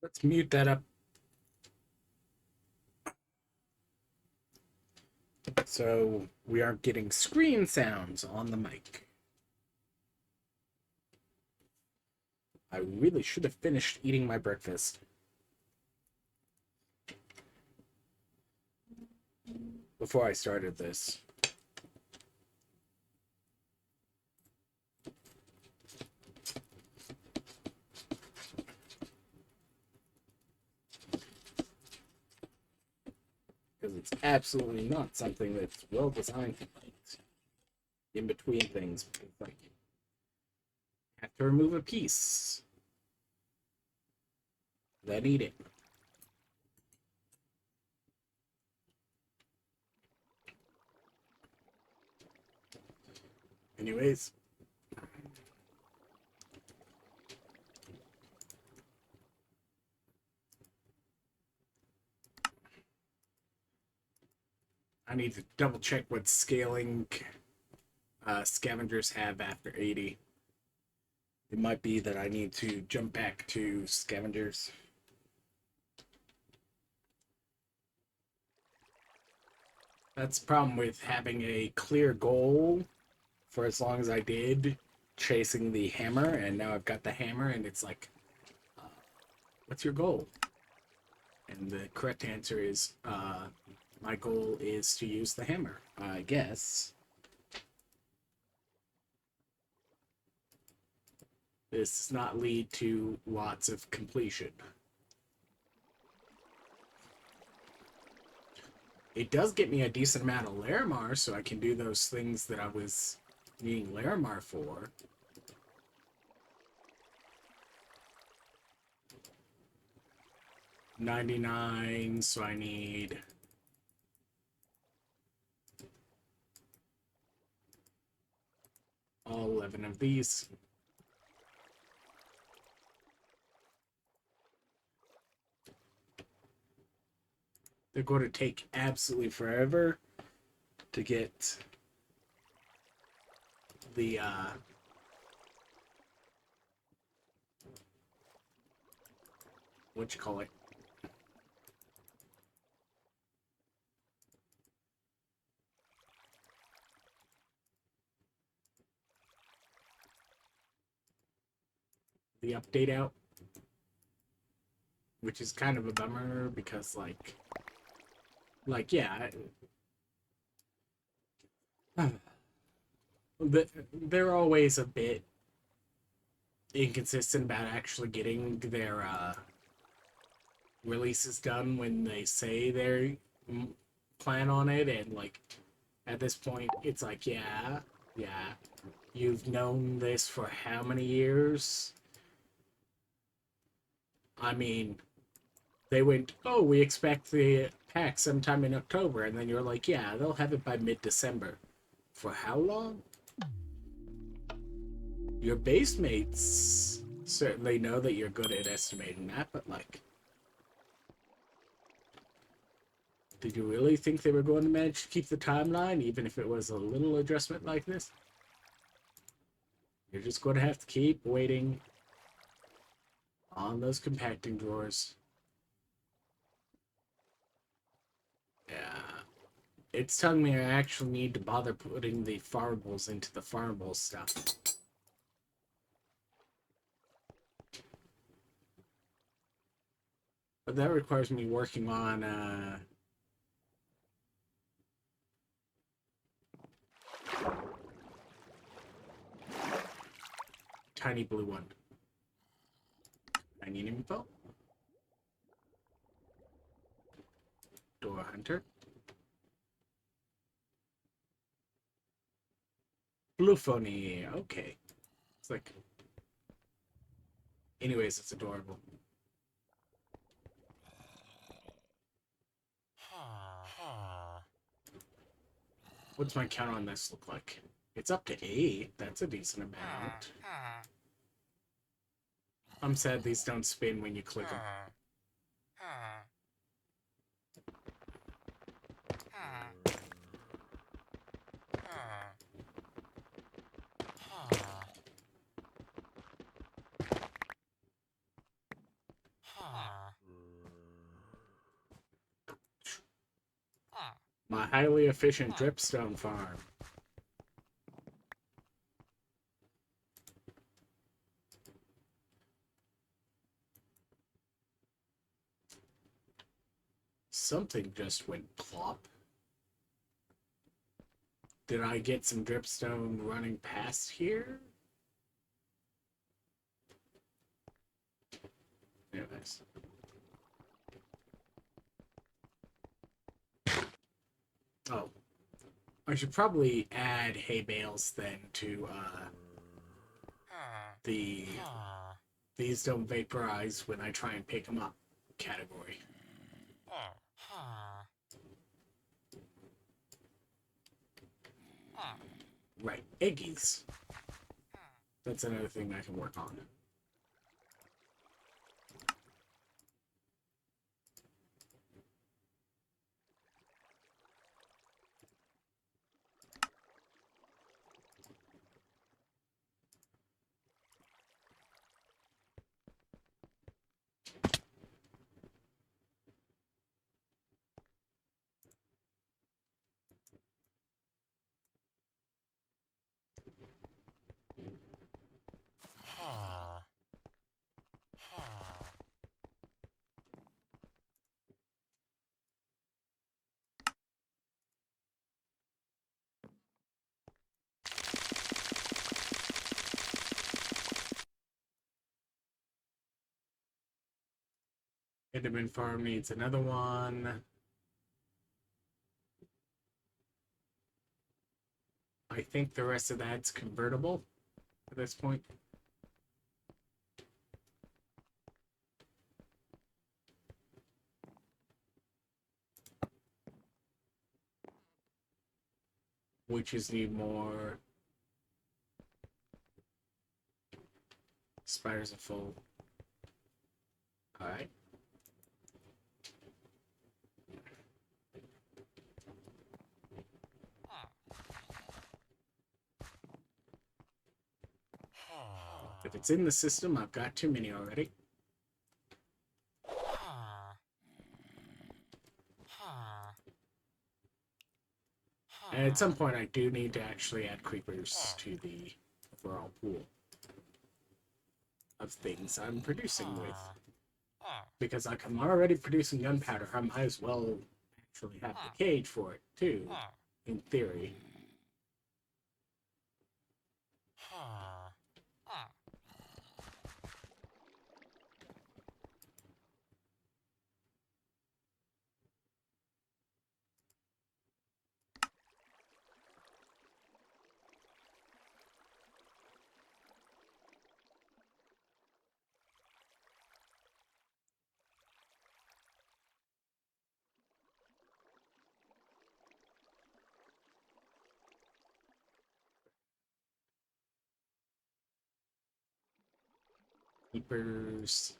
Let's mute that up so we aren't getting screen sounds on the mic. I really should have finished eating my breakfast before I started this. Because it's absolutely not something that's well designed for in between things. Like, have to remove a piece, then eat it. Anyways, I need to double check what scaling scavengers have after 80. It might be that I need to jump back to scavengers. That's the problem with having a clear goal for as long as I did chasing the hammer, and now I've got the hammer, and it's like, uh, what's your goal? And the correct answer is, my goal is to use the hammer, I guess. This does not lead to lots of completion. It does get me a decent amount of Larimar, so I can do those things that I was needing Larimar for. $99, so I need all 11 of these. They're going to take absolutely forever to get the what you call it, the update out, which is kind of a bummer because yeah, they're always a bit inconsistent about actually getting their releases done when they say they plan on it, and like at this point it's like, yeah, you've known this for how many years? I mean, they went, oh, we expect the pack sometime in October, and then you're like, yeah, they'll have it by mid-December. For how long? Your base mates certainly know that you're good at estimating that, but like, did you really think they were going to manage to keep the timeline, even if it was a little adjustment like this? You're just going to have to keep waiting on those compacting drawers. Yeah. It's telling me I actually need to bother putting the farmables into the farmable stuff. But that requires me working on tiny blue one. I need info. Door hunter. Blue phony. Okay. It's like. Anyways, it's adorable. What's my count on this look like? It's up to 8. That's a decent amount. I'm sad these don't spin when you click them. my highly efficient dripstone farm. Something just went plop. Did I get some dripstone running past here? Anyways. Oh. I should probably add hay bales then to the these don't vaporize when I try and pick them up category. Right, eggies. That's another thing I can work on. Enderman farm needs another one. I think the rest of that's convertible at this point. Witches need more. Spiders are full. Alright. If it's in the system, I've got too many already. And at some point, I do need to actually add creepers to the overall pool of things I'm producing with. Because like I'm already producing gunpowder, I might as well actually have the cage for it too, in theory. Keepers.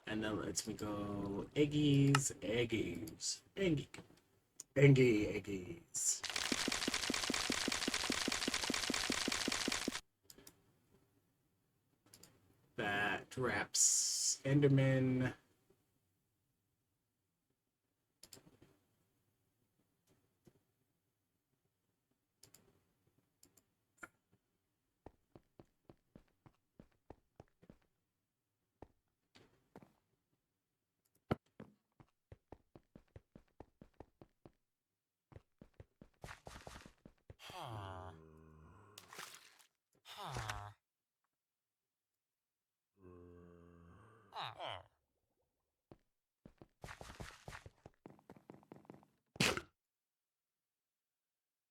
And then lets me go eggies, eggies, eggies. That wraps Enderman.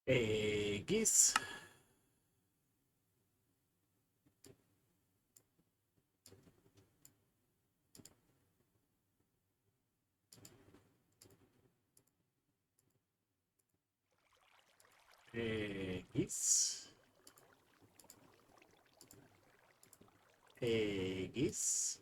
Eggies. Eggies. Eggies.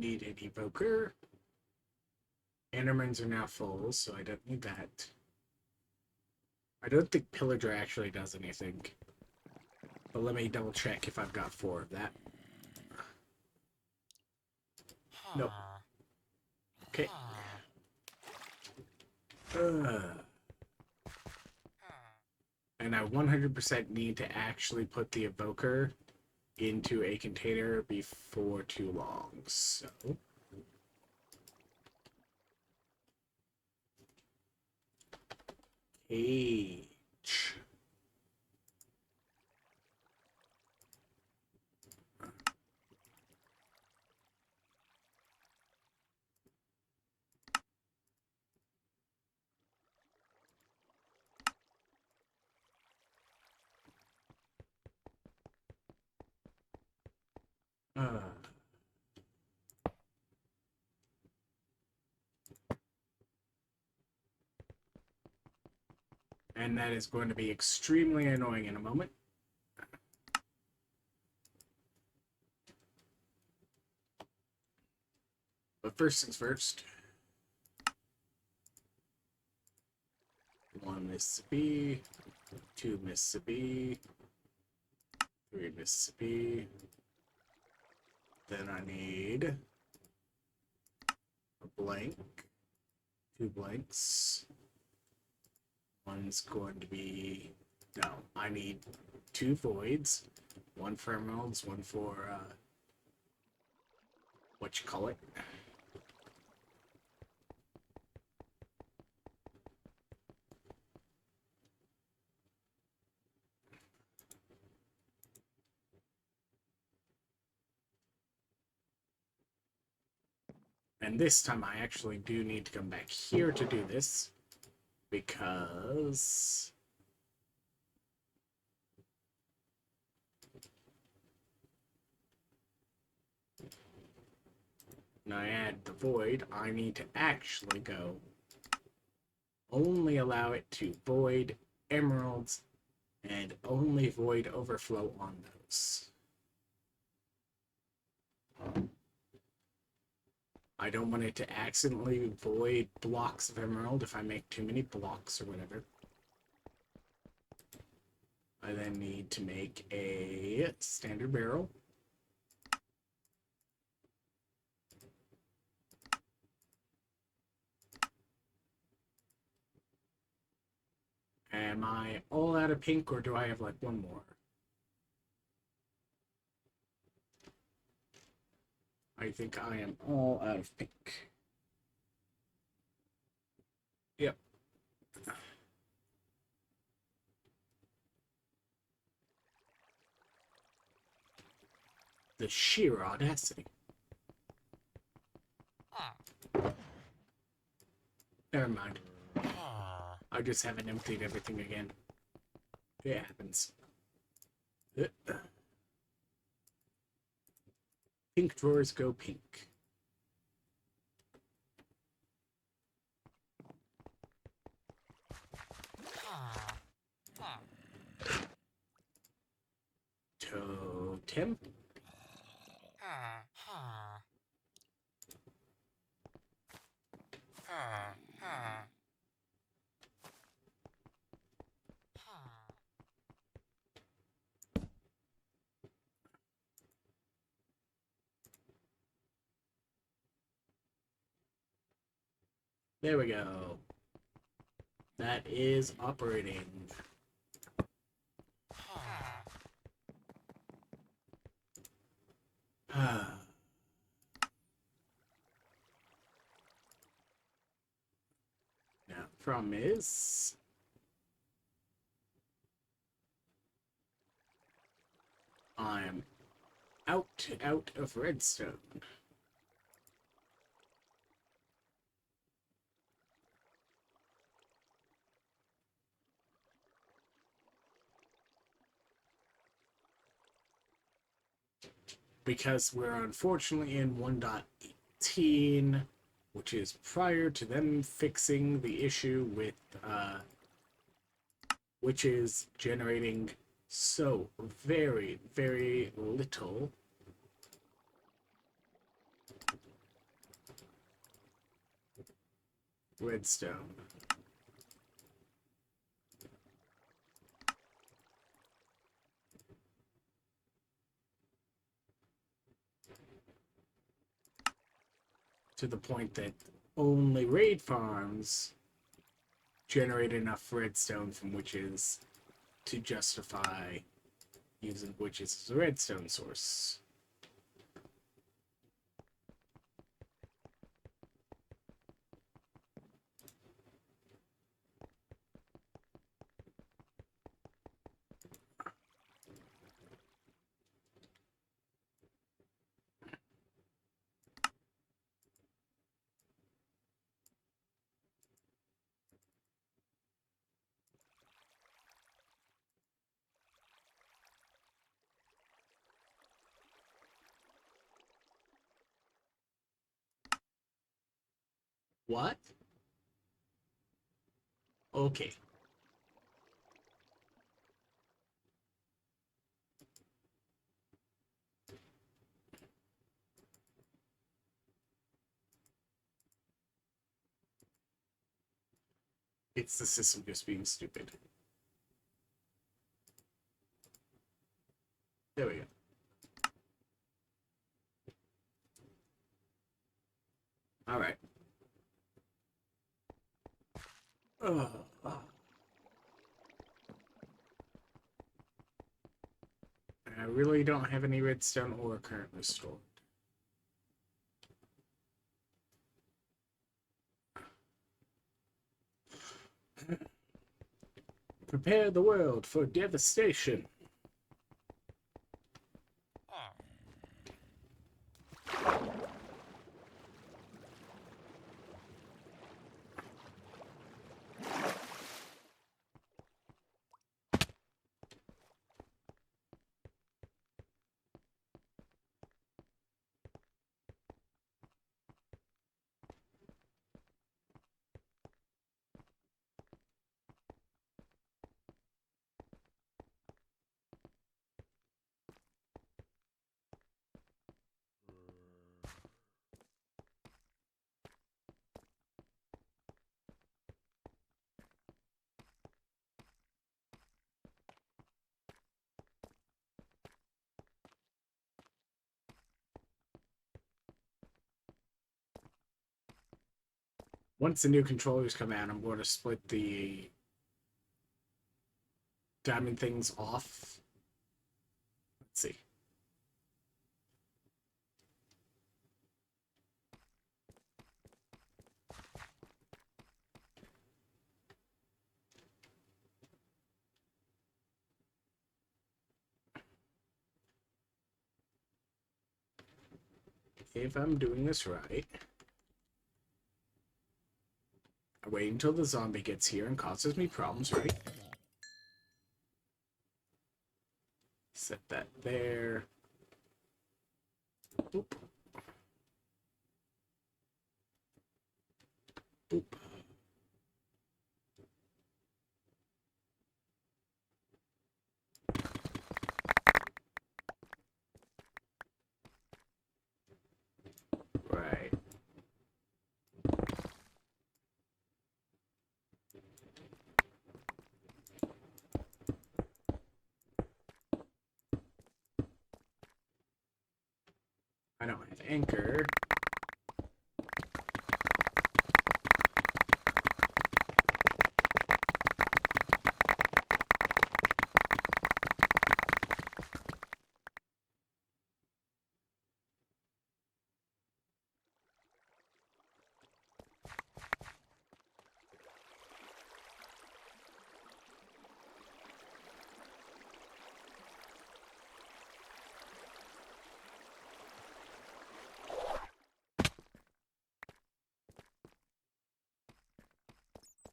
need an evoker. Endermans are now full, so I don't need that. I don't think Pillager actually does anything. But let me double check if I've got 4 of that. Nope. Okay. And I 100% need to actually put the evoker into a container before too long. So H. And that is going to be extremely annoying in a moment. But first things first. 1 Mississippi, 2 Mississippi, 3 Mississippi. Then I need a blank, 2 blanks. One's going to be, no, I need 2 voids, 1 for emeralds, 1 for, what you call it. And this time I actually do need to come back here to do this, because when I add the void, I need to actually go only allow it to void emeralds and only void overflow on those. I don't want it to accidentally void blocks of emerald if I make too many blocks or whatever. I then need to make a standard barrel. Am I all out of pink, or do I have like 1 more? I think I am all out of pink. Yep. The sheer audacity. Never mind. I just haven't emptied everything again. It happens. Pink drawers go pink. Totem. There we go. That is operating. Now, problem is, I'm out of redstone. Because we're unfortunately in 1.18, which is prior to them fixing the issue with which is generating so very, very little Redstone. To the point that only raid farms generate enough redstone from witches to justify using witches as a redstone source. What? Okay. It's the system just being stupid. There we go. All right. I really don't have any redstone ore currently stored. Prepare the world for devastation. Once the new controllers come out, I'm going to split the diamond things off. Let's see. If I'm doing this right, I wait until the zombie gets here and causes me problems, right? Set that there. Boop. Boop. Right. I don't have anchor.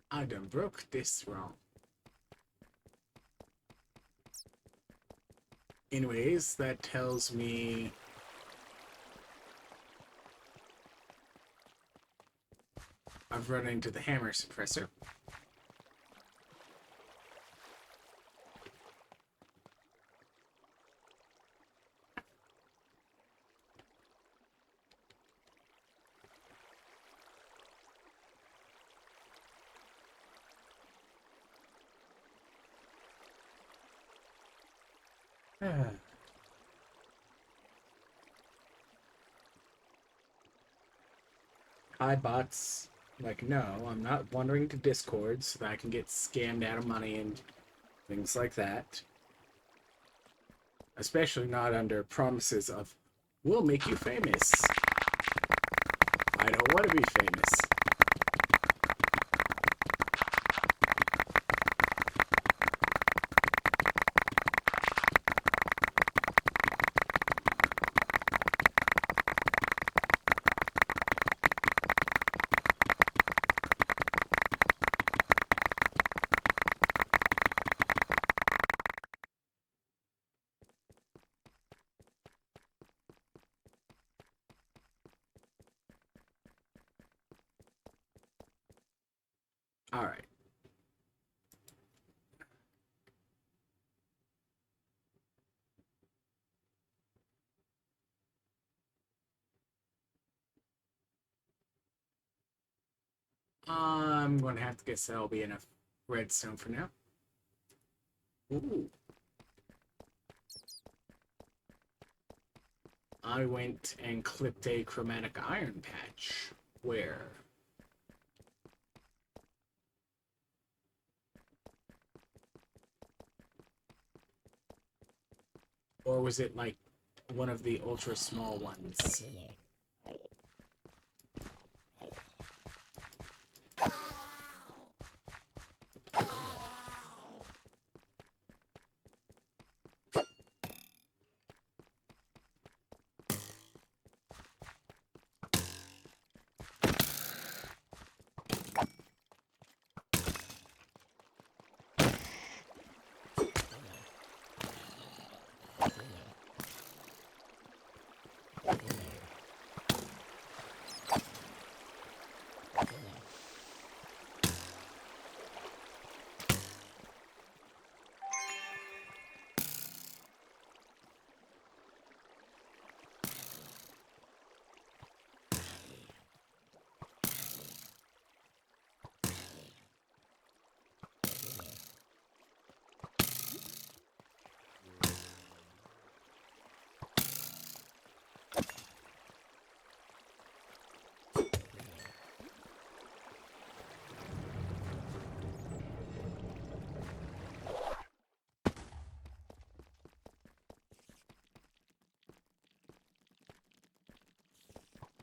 I done broke this wrong. Anyways, that tells me I've run into the hammer suppressor. Hi, bots. Like, no, I'm not wandering to Discord so that I can get scammed out of money and things like that. Especially not under promises of, we'll make you famous. I don't want to be famous. All right. I'm going to have to guess that'll be enough redstone for now. Ooh. I went and clipped a chromatic iron patch. Where? Or was it like one of the ultra small ones?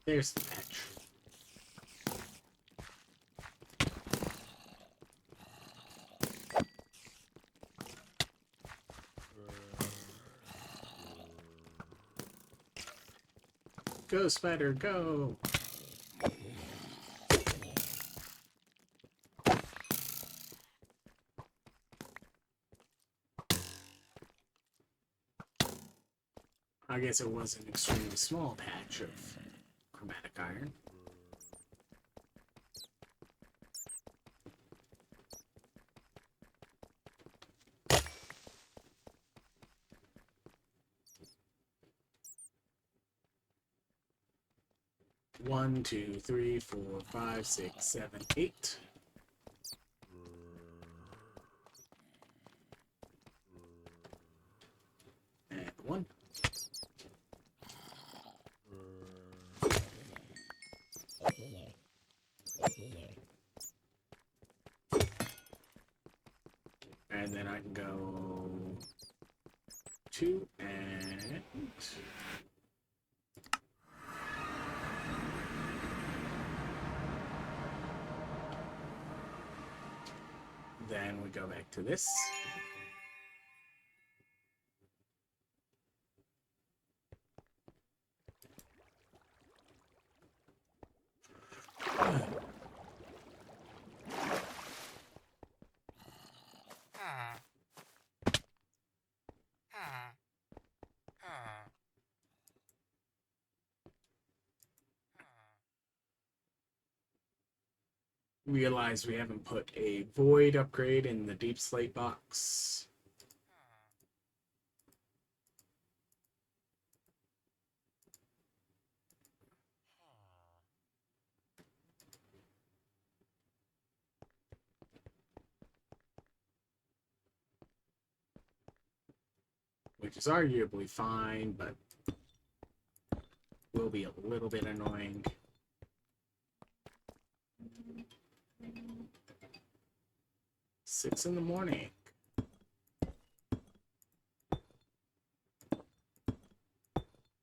There's the patch. Go, spider, go! I guess it was an extremely small patch of chromatic iron. One, two, three, four, five, six, seven, eight. And one. And then I can go two and then we go back to this. Realize we haven't put a void upgrade in the deep slate box. which is arguably fine, but will be a little bit annoying. Six in the morning.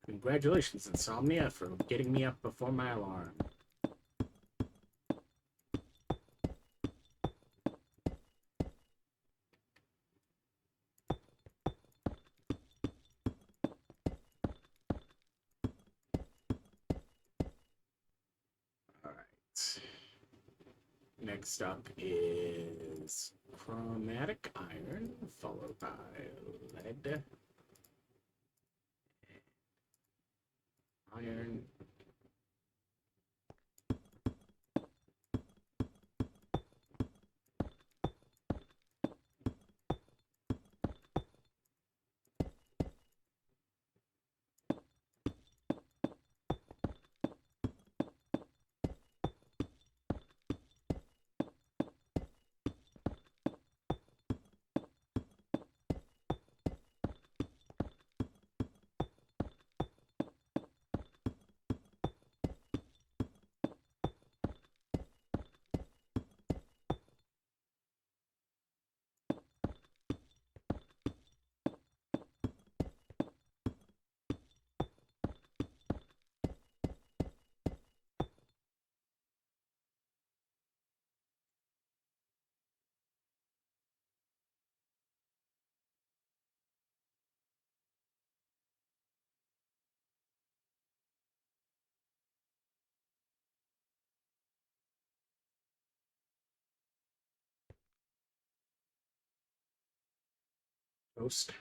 Congratulations, Insomnia, for getting me up before my alarm. Alright. Next up is chromatic iron, followed by lead. Iron. Toast.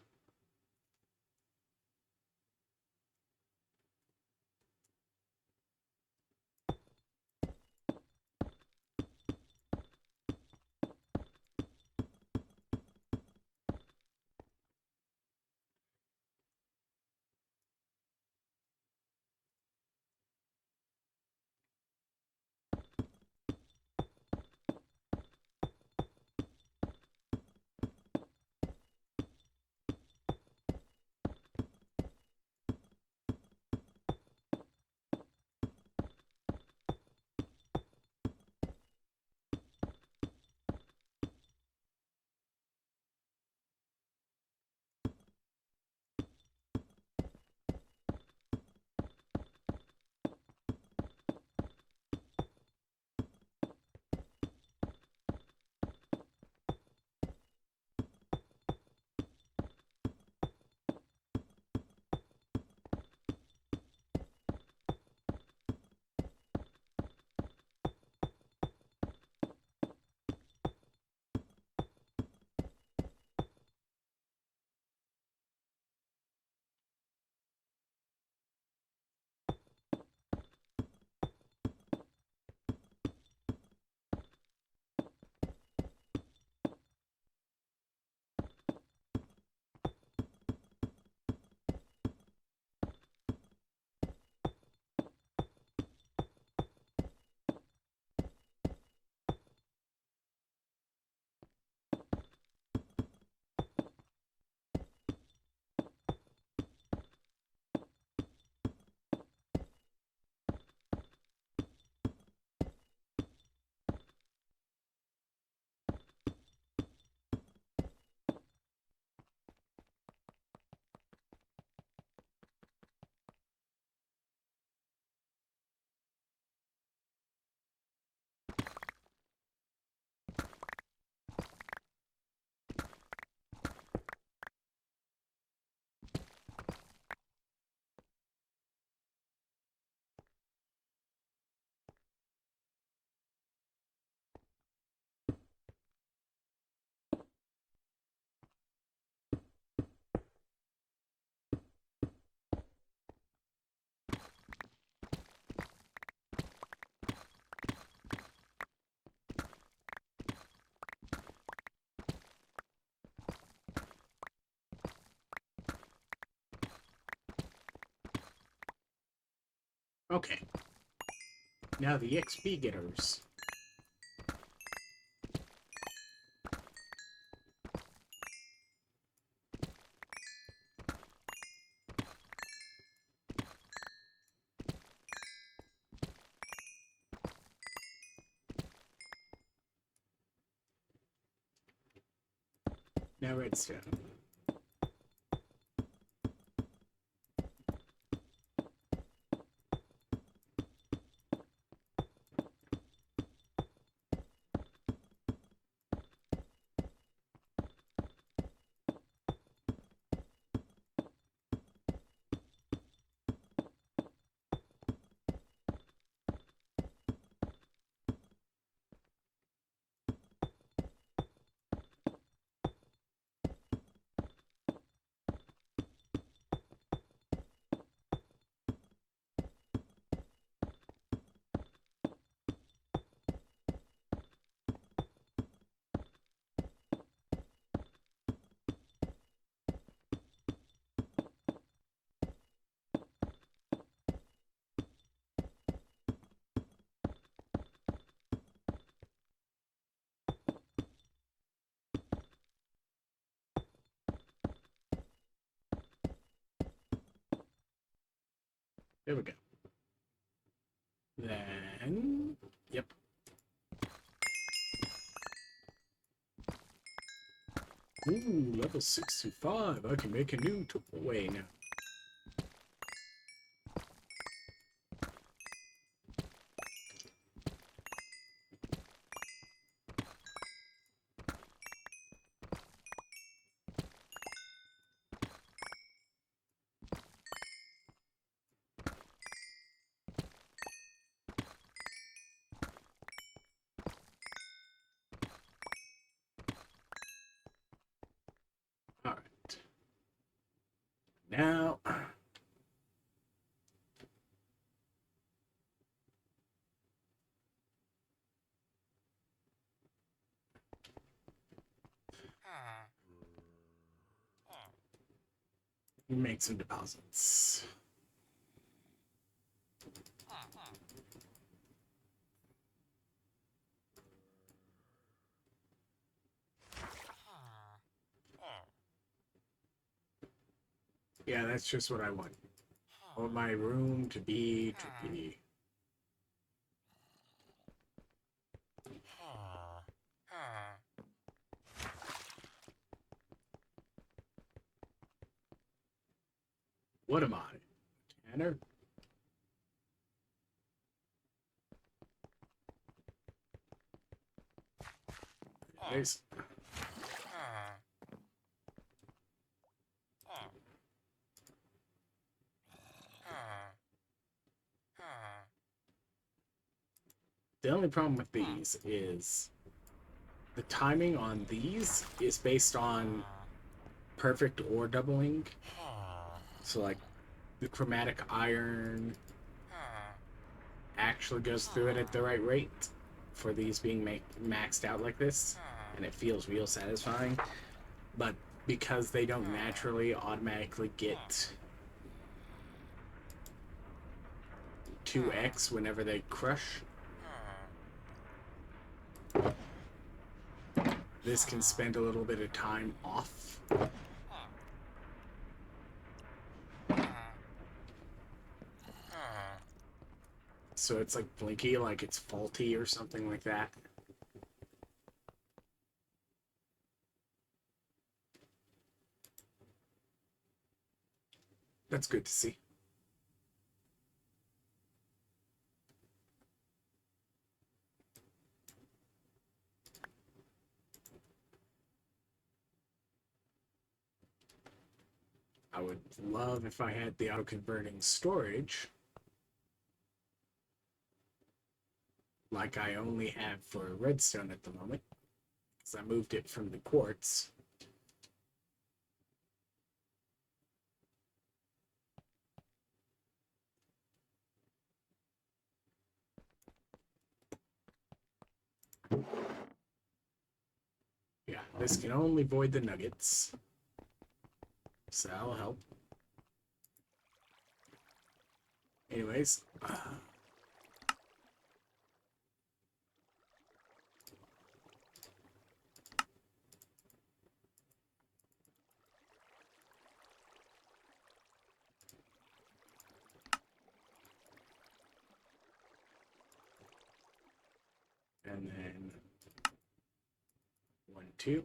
Okay. Now the XP getters. Now redstone. There we go. Then, yep. Ooh, level 65. I can make a new way now. All right. Now, make some deposits. Yeah, that's just what I want. I want my room to be. What am I? Tanner? Nice. The only problem with these is the timing on these is based on perfect ore doubling. So like the chromatic iron actually goes through it at the right rate for these being maxed out like this, and it feels real satisfying. But because they don't naturally automatically get 2x whenever they crush, this can spend a little bit of time off. So it's like blinky, like it's faulty or something like that. That's good to see. I would love if I had the auto-converting storage like I only have for redstone at the moment, because I moved it from the quartz. Yeah, this can only void the nuggets, so that'll help. Anyways, and then 1, 2.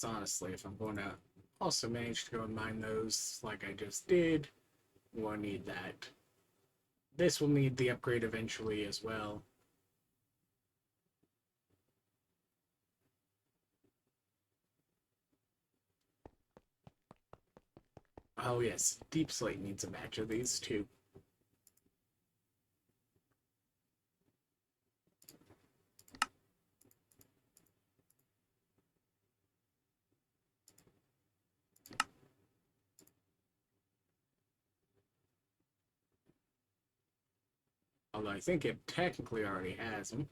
So honestly, if I'm going to also manage to go and mine those like I just did, we'll need that. This will need the upgrade eventually as well. Oh yes, Deep Slate needs a match of these too. Although I think it technically already has them.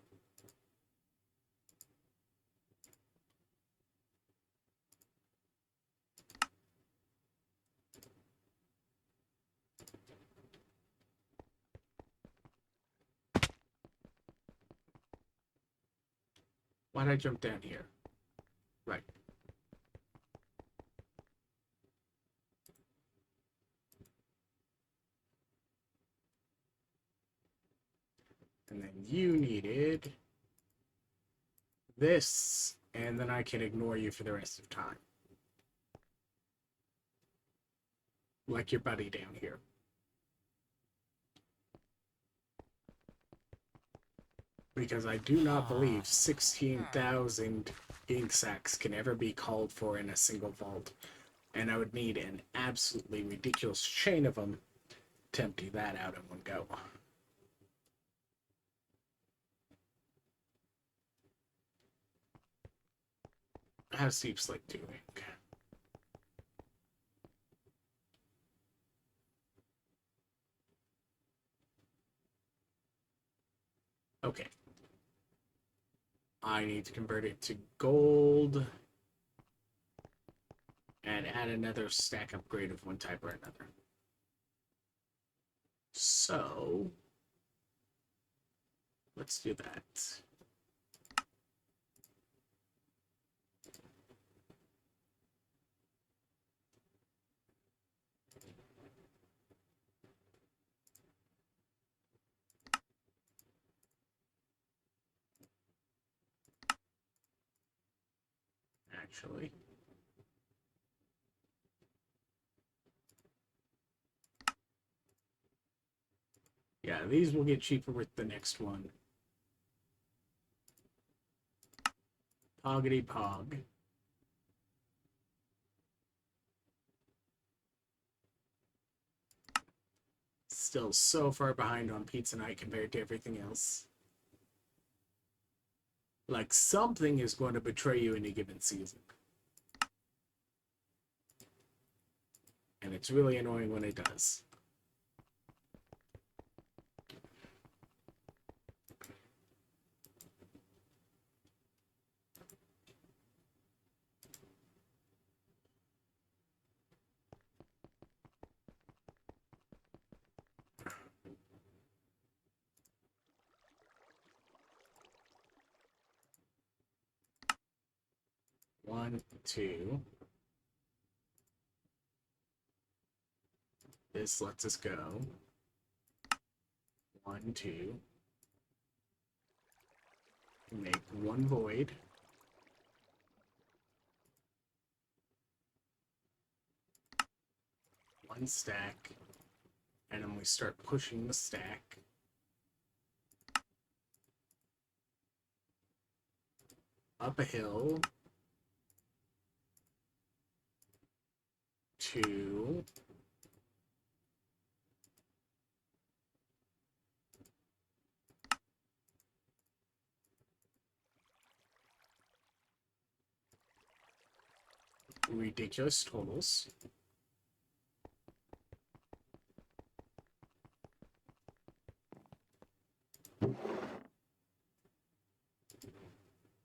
Why'd I jump down here? Right. And then you needed this, and then I can ignore you for the rest of time. Like your buddy down here. Because I do not believe 16,000 ink sacs can ever be called for in a single vault. And I would need an absolutely ridiculous chain of them to empty that out in one go. How's Deep Slate doing? Okay. I need to convert it to gold and add another stack upgrade of one type or another. So, let's do that. Actually. Yeah, these will get cheaper with the next one. Poggity Pog. Still so far behind on Pizza Night compared to everything else. Like, something is going to betray you in a given season. And it's really annoying when it does. One, two. This lets us go. One, two. Make one void. One stack. And then we start pushing the stack. Up a hill. Two. Ridiculous totals.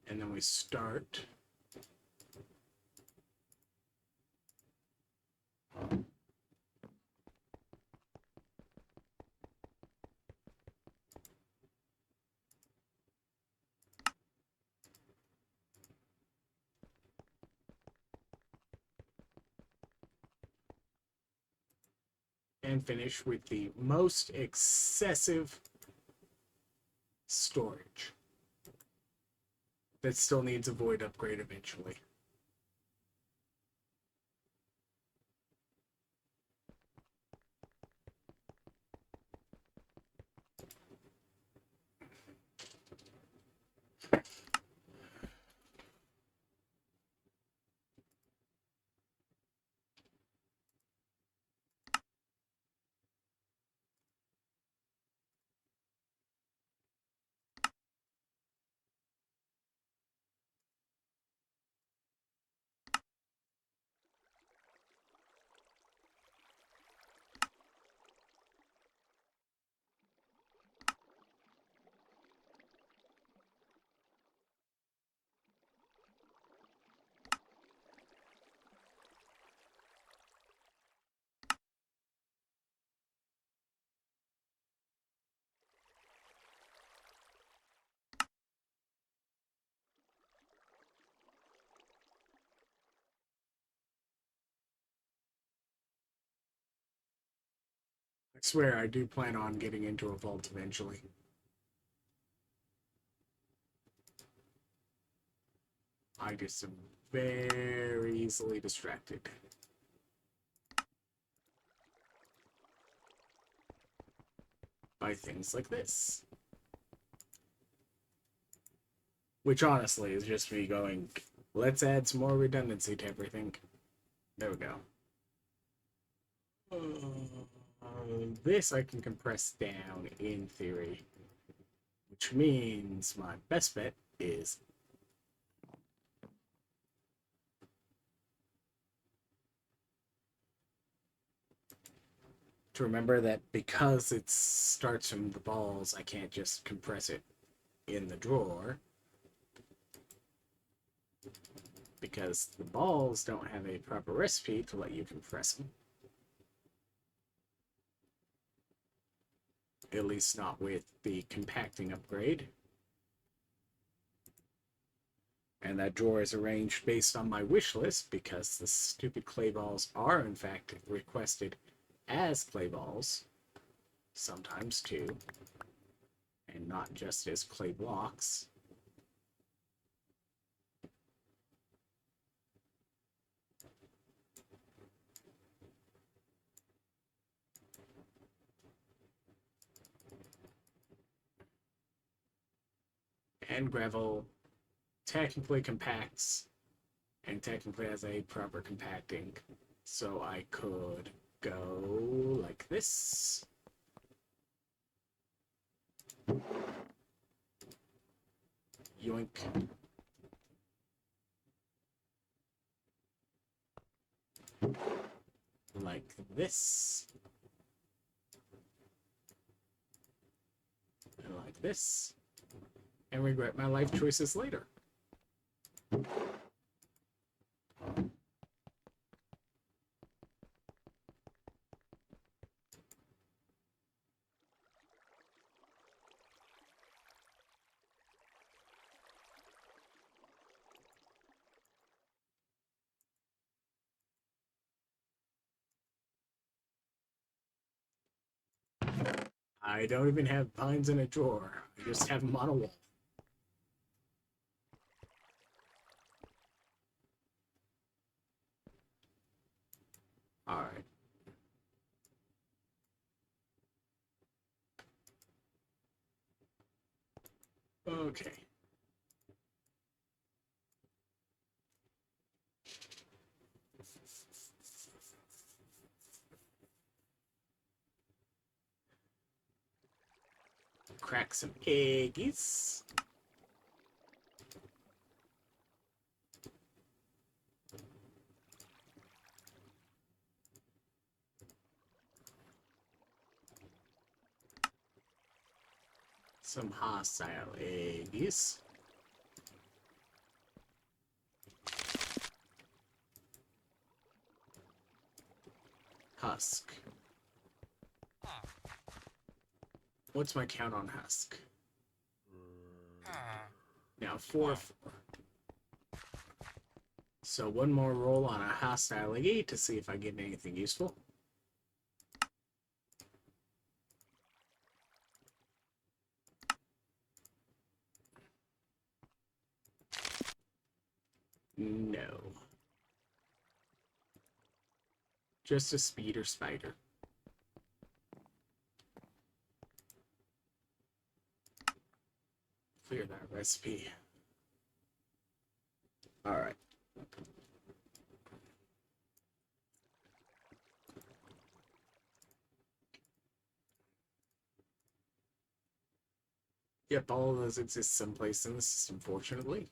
And then we start. And finish with the most excessive storage that still needs a void upgrade eventually. swear I do plan on getting into a vault eventually. I just am very easily distracted. By things like this. Which honestly is just me going, let's add some more redundancy to everything. There we go. This I can compress down in theory. Which means my best bet is to remember that because it starts from the balls, I can't just compress it in the drawer. Because the balls don't have a proper recipe to let you compress them. At least not with the compacting upgrade. And that drawer is arranged based on my wish list because the stupid clay balls are in fact requested as clay balls, sometimes too, and not just as clay blocks. And gravel technically compacts and technically has a proper compacting, so I could go like this. Yoink. Like this. And like this. And regret my life choices later. I don't even have pines in a drawer. I just have them on a wall. Alright. Okay. Crack some eggies. Some hostile eggies. Husk. What's my count on husk? Now 4. So one more roll on a hostile eggie to see if I get anything useful. No. Just a speeder spider. Clear that recipe. Alright. Yep, all of those exist someplace in the system, fortunately.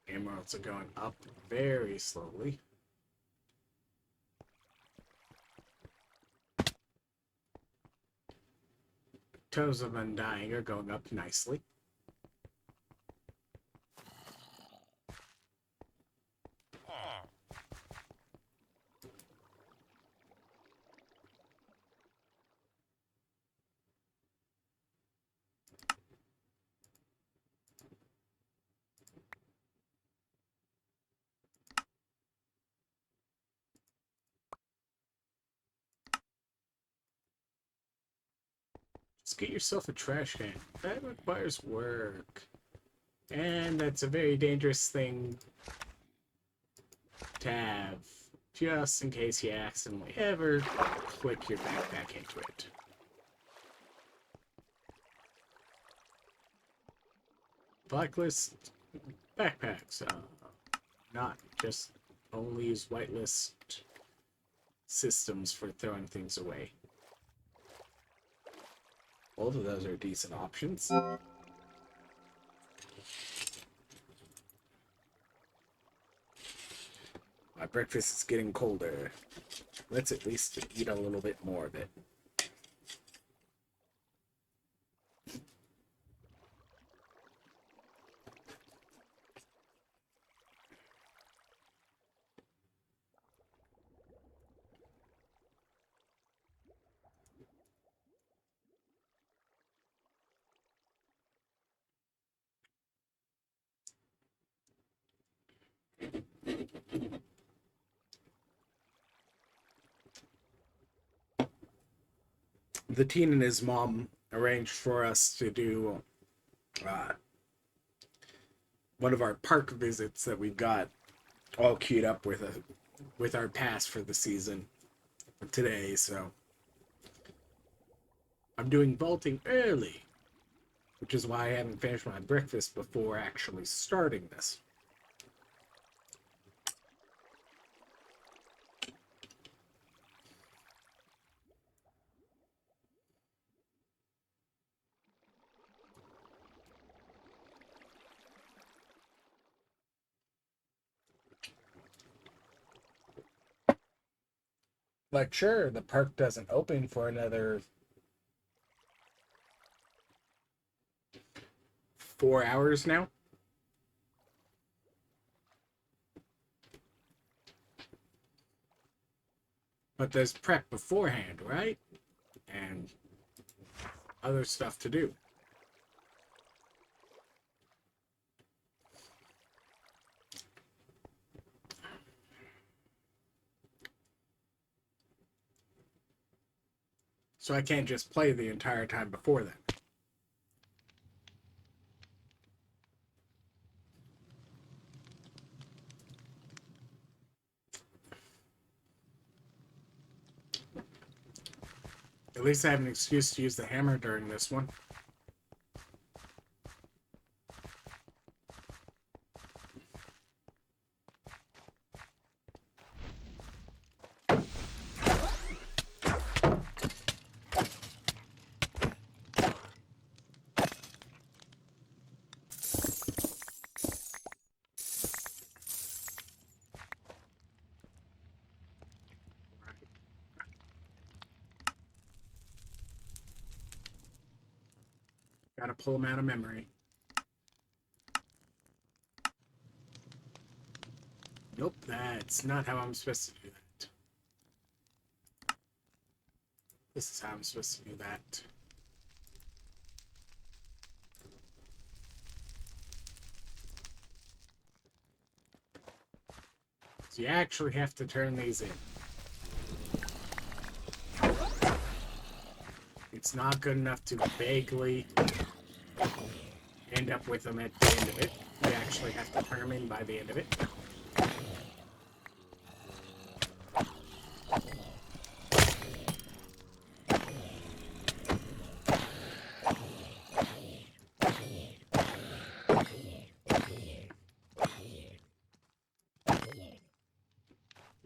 Emeralds are going up very slowly. Toes of Undying are going up nicely. Let's get yourself a trash can. That requires work. And that's a very dangerous thing to have, just in case you accidentally ever click your backpack into it. Blacklist backpacks. Not just only use whitelist systems for throwing things away. Both of those are decent options. My breakfast is getting colder. Let's at least eat a little bit more of it. The teen and his mom arranged for us to do one of our park visits that we've got all queued up with our pass for the season today, so I'm doing vaulting early, which is why I haven't finished my breakfast before actually starting this. Like, sure, the park doesn't open for another 4 hours now. But there's prep beforehand, right? And other stuff to do. So I can't just play the entire time before then. At least I have an excuse to use the hammer during this one. Gotta pull them out of memory. Nope, that's not how I'm supposed to do that. This is how I'm supposed to do that. So you actually have to turn these in. It's not good enough to vaguely end up with them at the end of it. You actually have to turn them in by the end of it.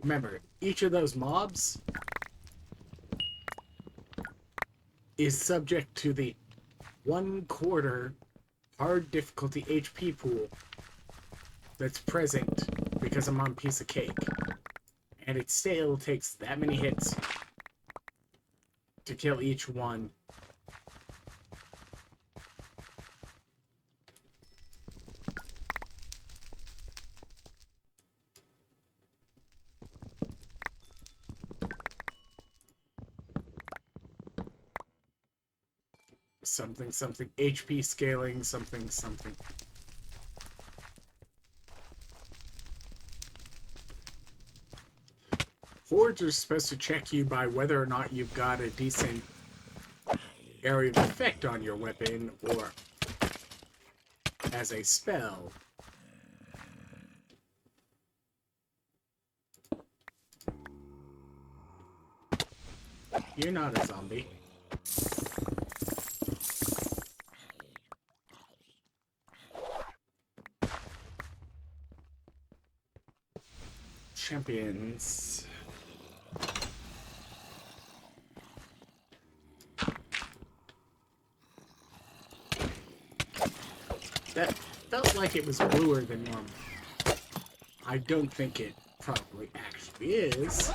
Remember, each of those mobs is subject to the 1/4 hard difficulty HP pool that's present because I'm on piece of cake. And it still takes that many hits to kill each one. Something, something, HP scaling, something, something. Hordes are supposed to check you by whether or not you've got a decent area of effect on your weapon or as a spell. You're not a zombie. Champions. That felt like it was bluer than normal. I don't think it probably actually is.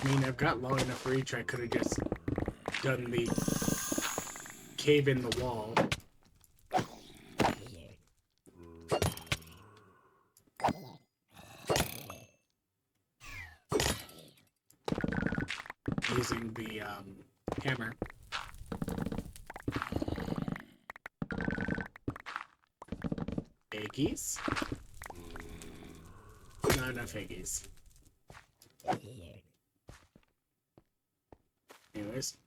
I mean, I've got long enough reach, I could have just done the cave in the wall. Using the hammer. Eggies? Not enough eggies. Anyways.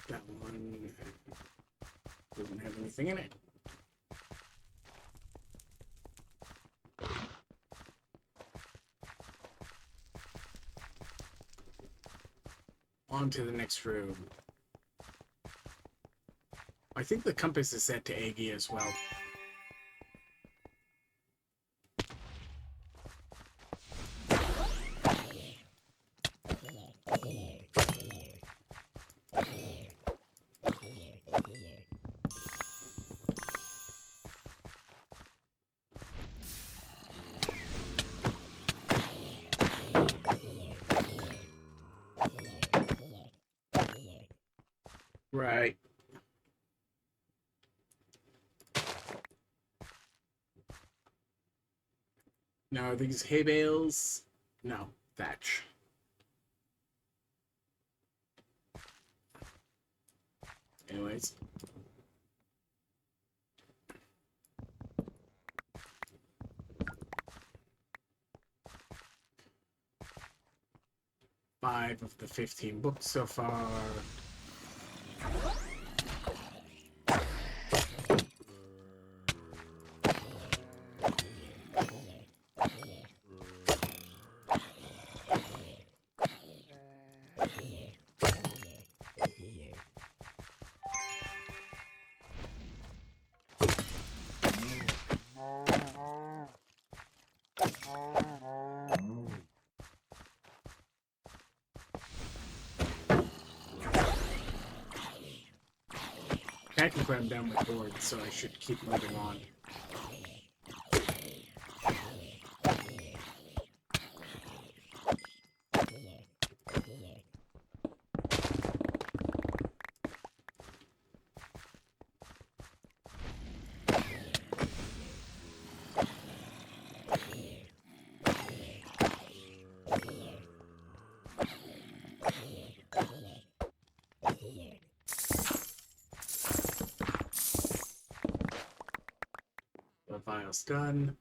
That one doesn't have anything in it. On to the next room. I think the compass is set to Aggie as well. Right. Now, are these hay bales? No, thatch. Anyways. Five of the 15 books so far. Technically, I'm down with boards, so I should keep moving on. The file's done.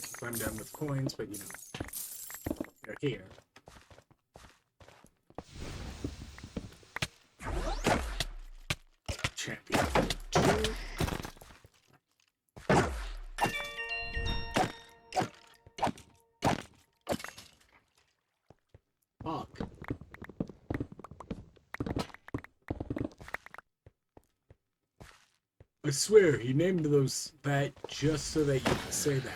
technically I'm done with coins, but you know, they're here. Champion 2. Fuck. I swear, he named that just so that you could say that.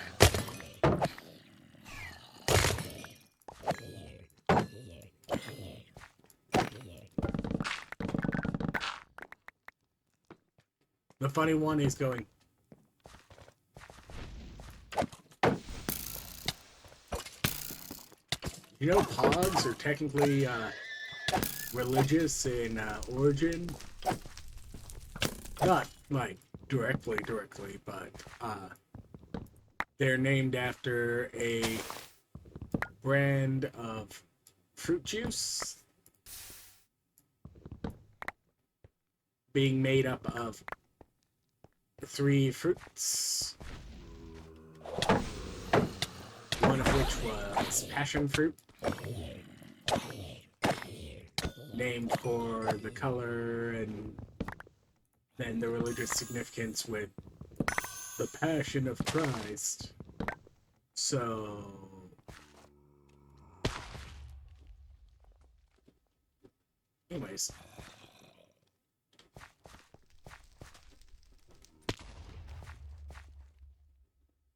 The funny one is going. You know, pogs are technically religious in origin. Not like directly, but they're named after a brand of fruit juice being made up of 3 fruits, one of which was passion fruit, named for the color, and then the religious significance with the Passion of Christ. So, anyways,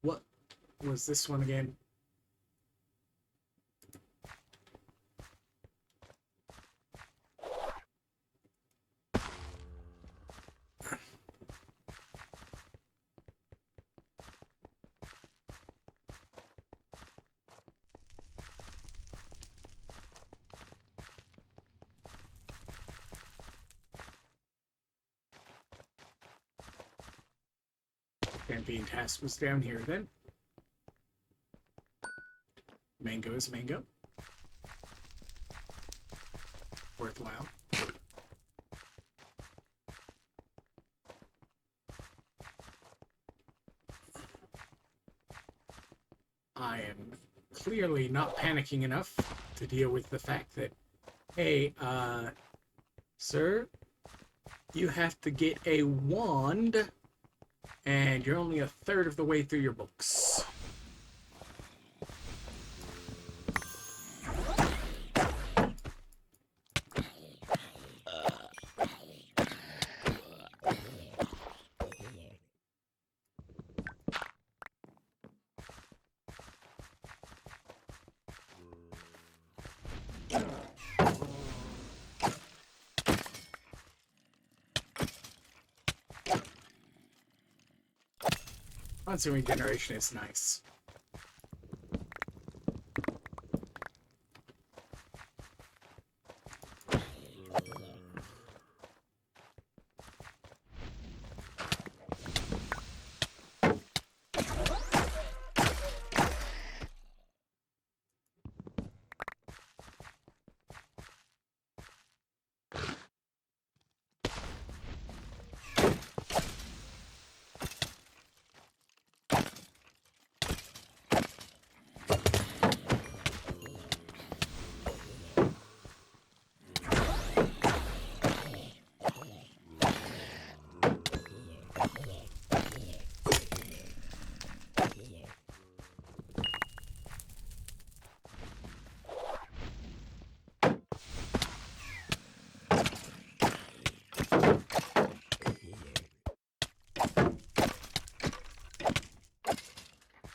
what was this one again? Campaign task was down here then. Mango is mango. Worthwhile. I am clearly not panicking enough to deal with the fact that, hey, sir, you have to get a wand, and you're only a third of the way through your books. Constant regeneration is nice.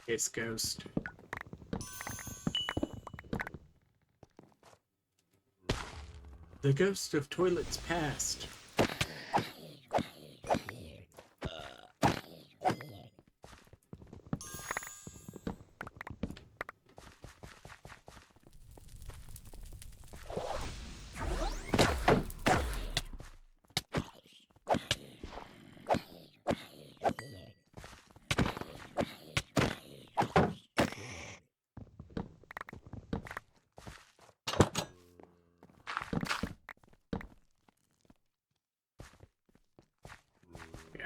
It's Ghost. The ghost of toilets past.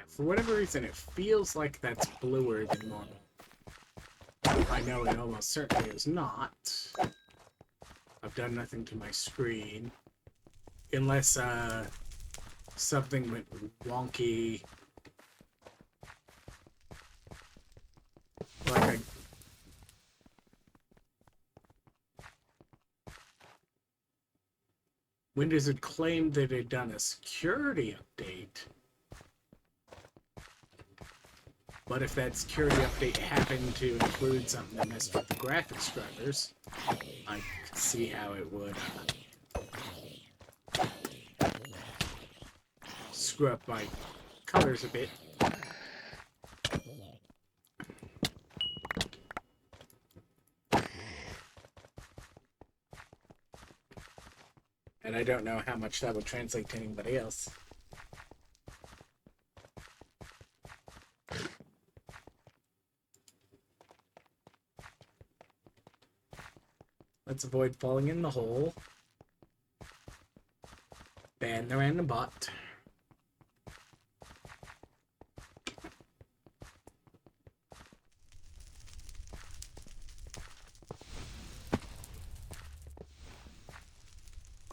For whatever reason, it feels like that's bluer than normal. I know it almost certainly is not. I've done nothing to my screen. Unless, something went wonky. Like I... Windows had claimed that it had done a security update. But if that security update happened to include something that messed with the graphics drivers, I could see how it would screw up my colors a bit. And I don't know how much that would translate to anybody else. Let's avoid falling in the hole. Ban the random bot.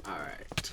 Alright.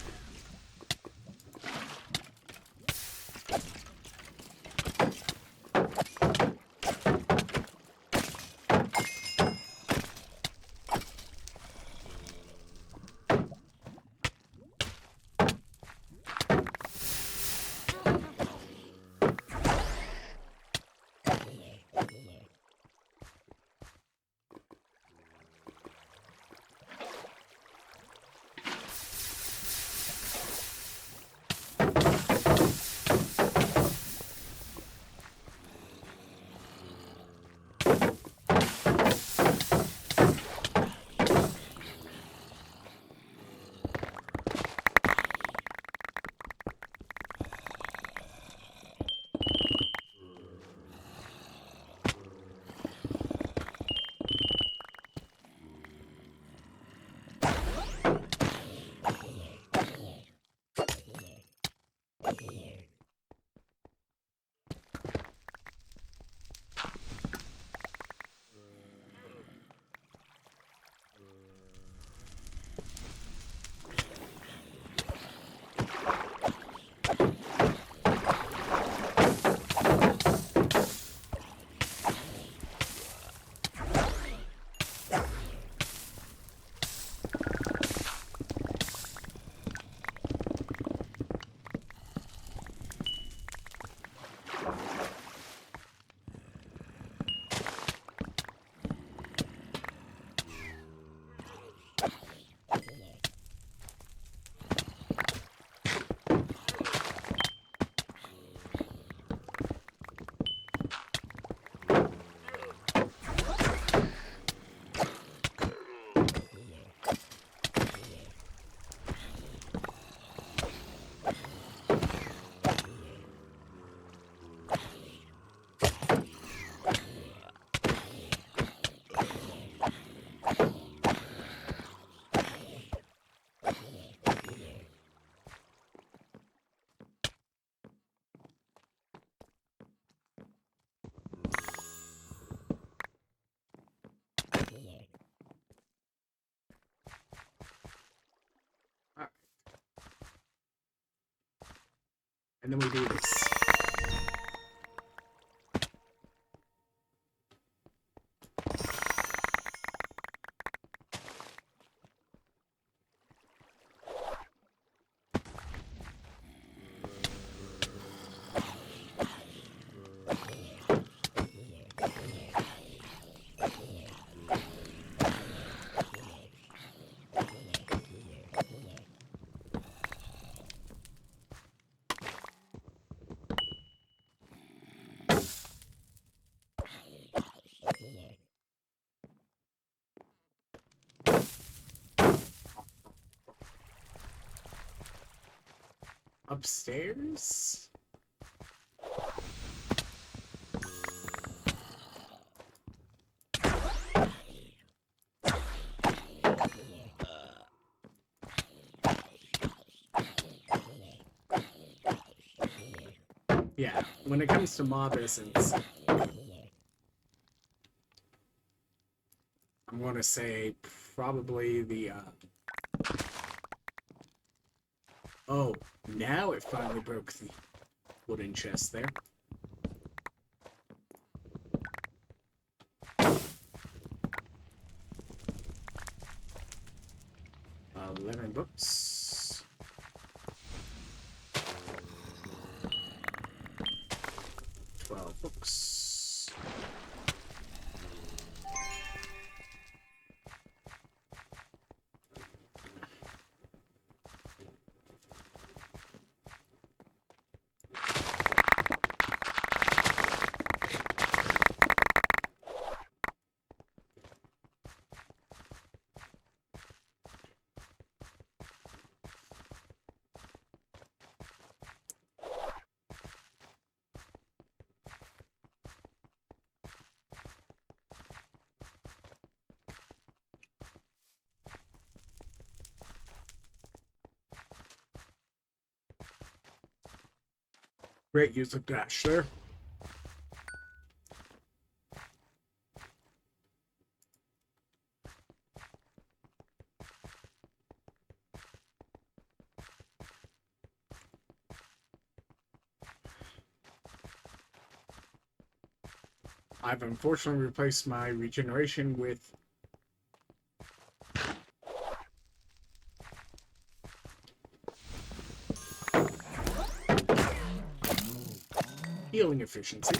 And then we do this. Upstairs? Yeah, when it comes to mob essence, I'm going to say probably the... Oh, now it finally broke the wooden chest there. 11 books. 12 books. Great use of dash there. I've unfortunately replaced my regeneration with healing efficiency.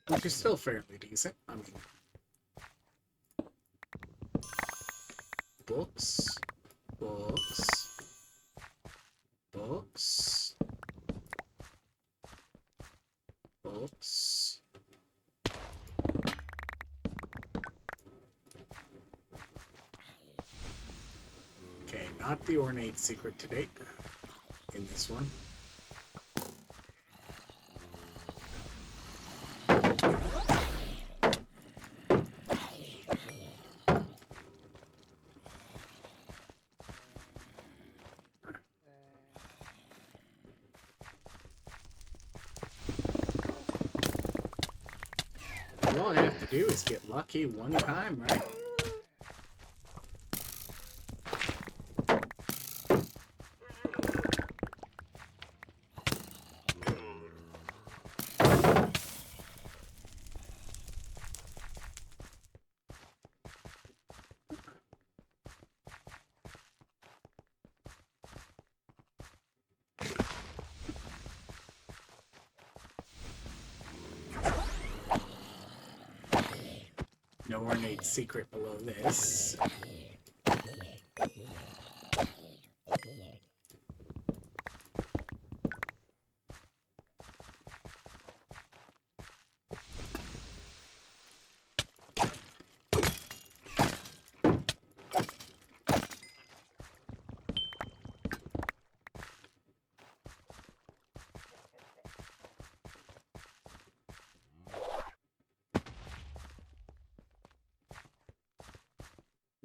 Which is still fairly decent. I mean, books, books, books, books. Okay, not the ornate secret to date in this one. All I have to do is get lucky one time, right? No ornate secret below this.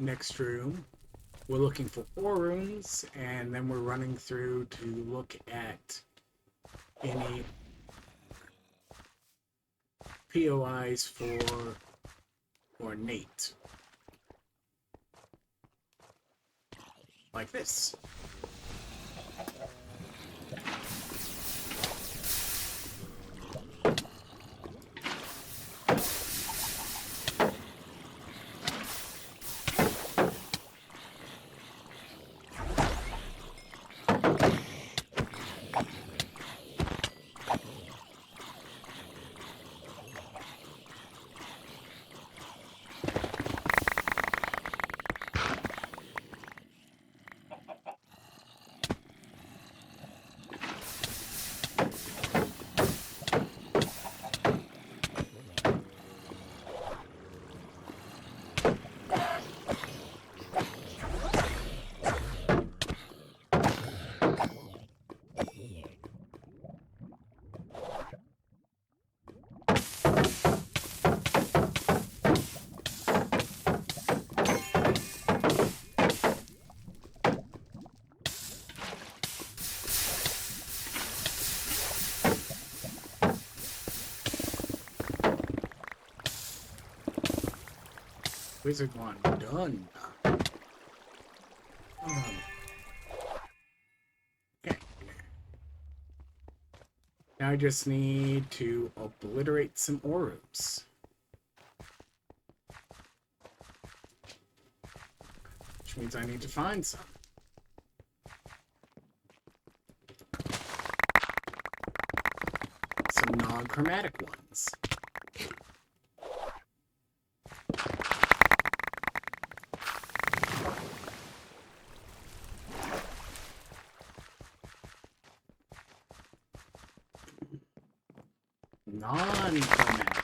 Next room, we're looking for 4 rooms, and then we're running through to look at any POIs for ornate. Like this. Wizard wand done. Okay. Now I just need to obliterate some orbs. Which means I need to find some. Some non-chromatic ones. Non-chromatic.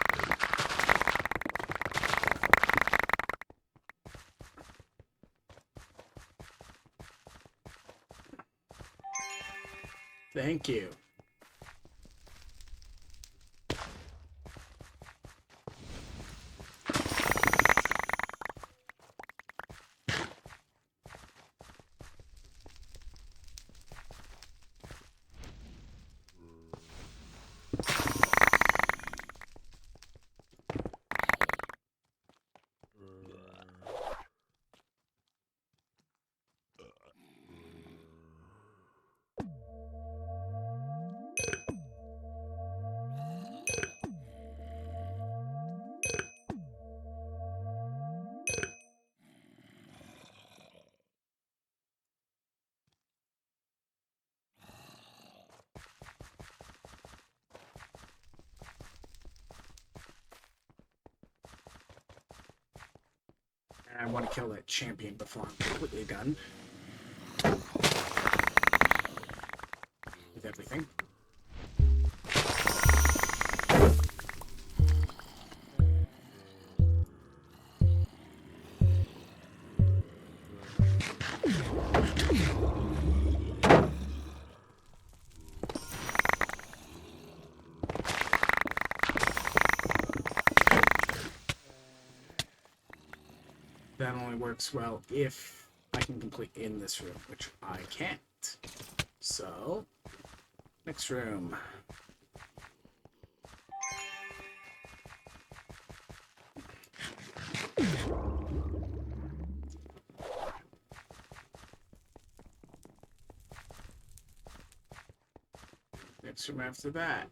Thank you. I want to kill that champion before I'm completely done with everything. That only works well if I can complete in this room, which I can't. So, next room. Next room after that.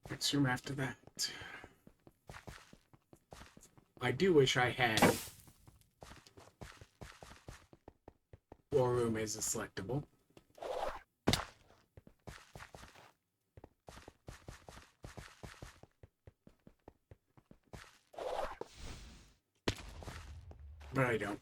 Next room after that. I do wish I had War Room is a selectable. But I don't.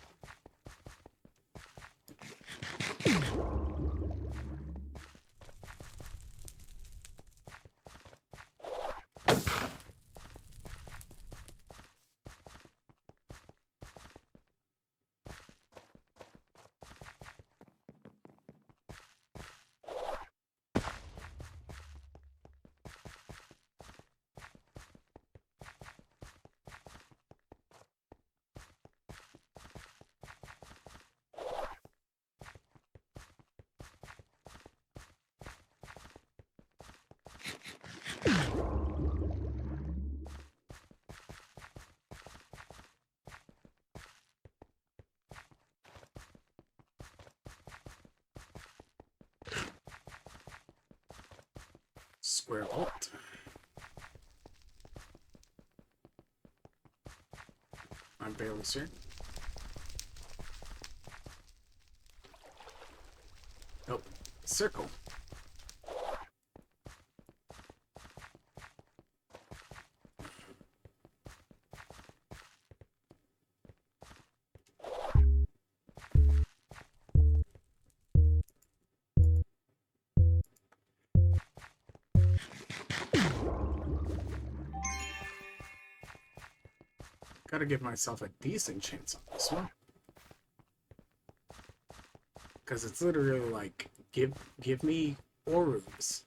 Square vault. I'm barely certain. Nope. Circle. Gotta give myself a decent chance on this one. Because it's literally like, give me orbs.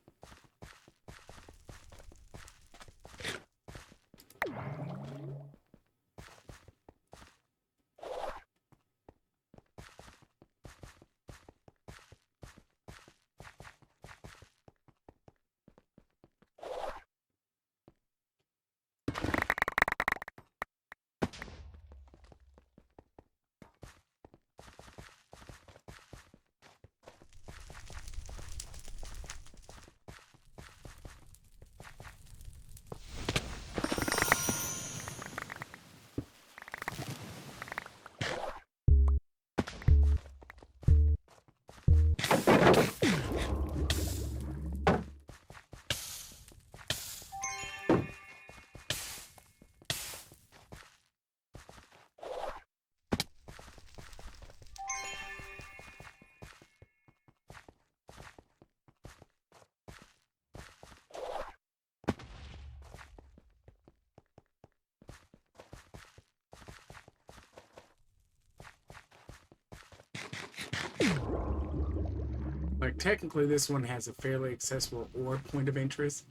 Like, technically, this one has a fairly accessible ore point of interest,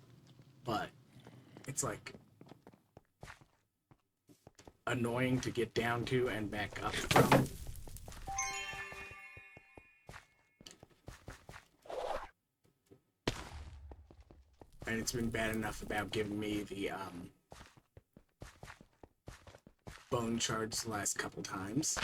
but it's like annoying to get down to and back up from. And it's been bad enough about giving me the bone shards the last couple times.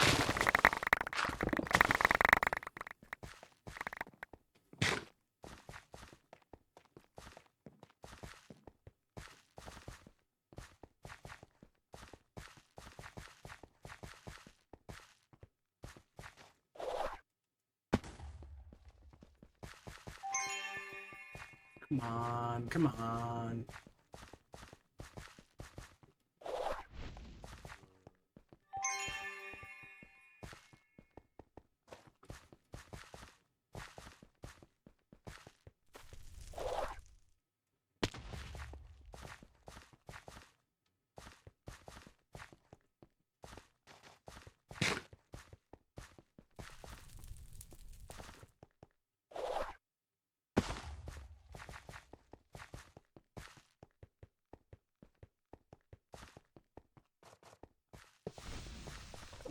Come on, come on.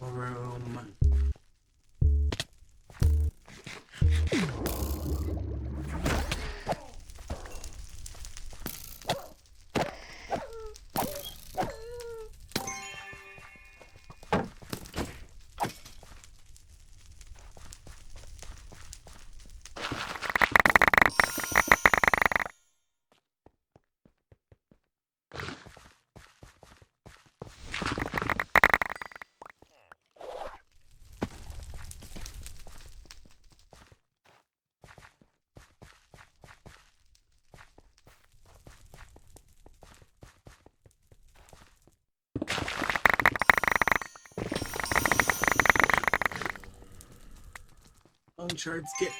Room. Bone shards get.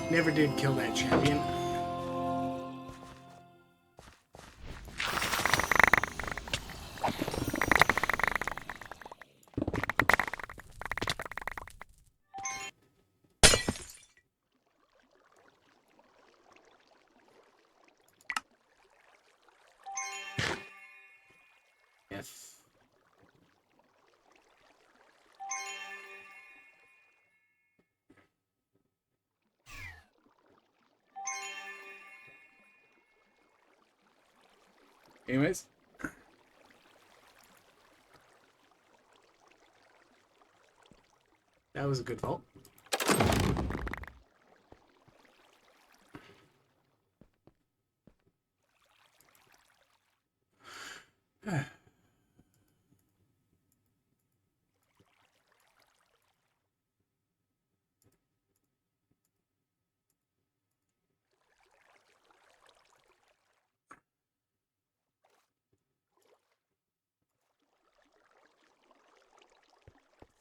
Never did kill that champion. Yes. Anyways. That was a good vault.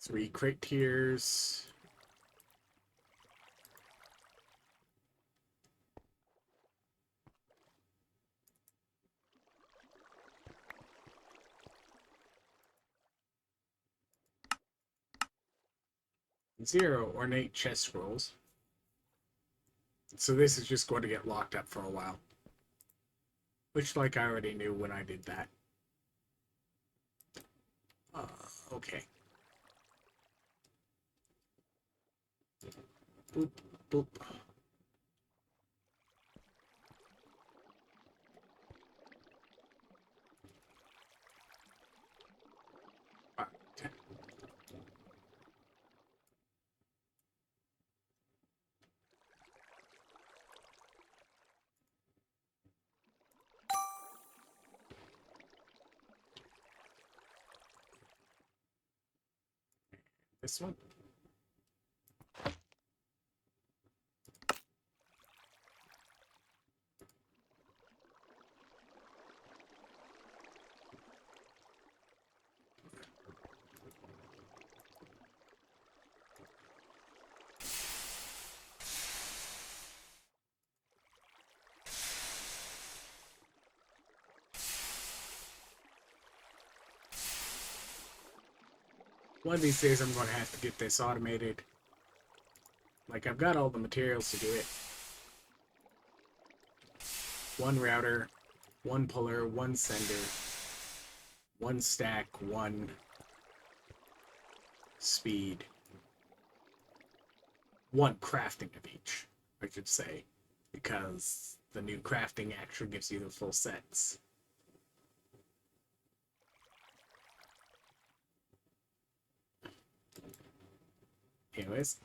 Three crate tiers. Zero ornate chest scrolls. So this is just going to get locked up for a while. Which, like, I already knew when I did that. Okay. Boop, boop. This one. One of these days I'm going to have to get this automated. Like, I've got all the materials to do it. One router, one puller, one sender, one stack, one speed, one crafting of each, I should say, because the new crafting actually gives you the full sets. Anyways.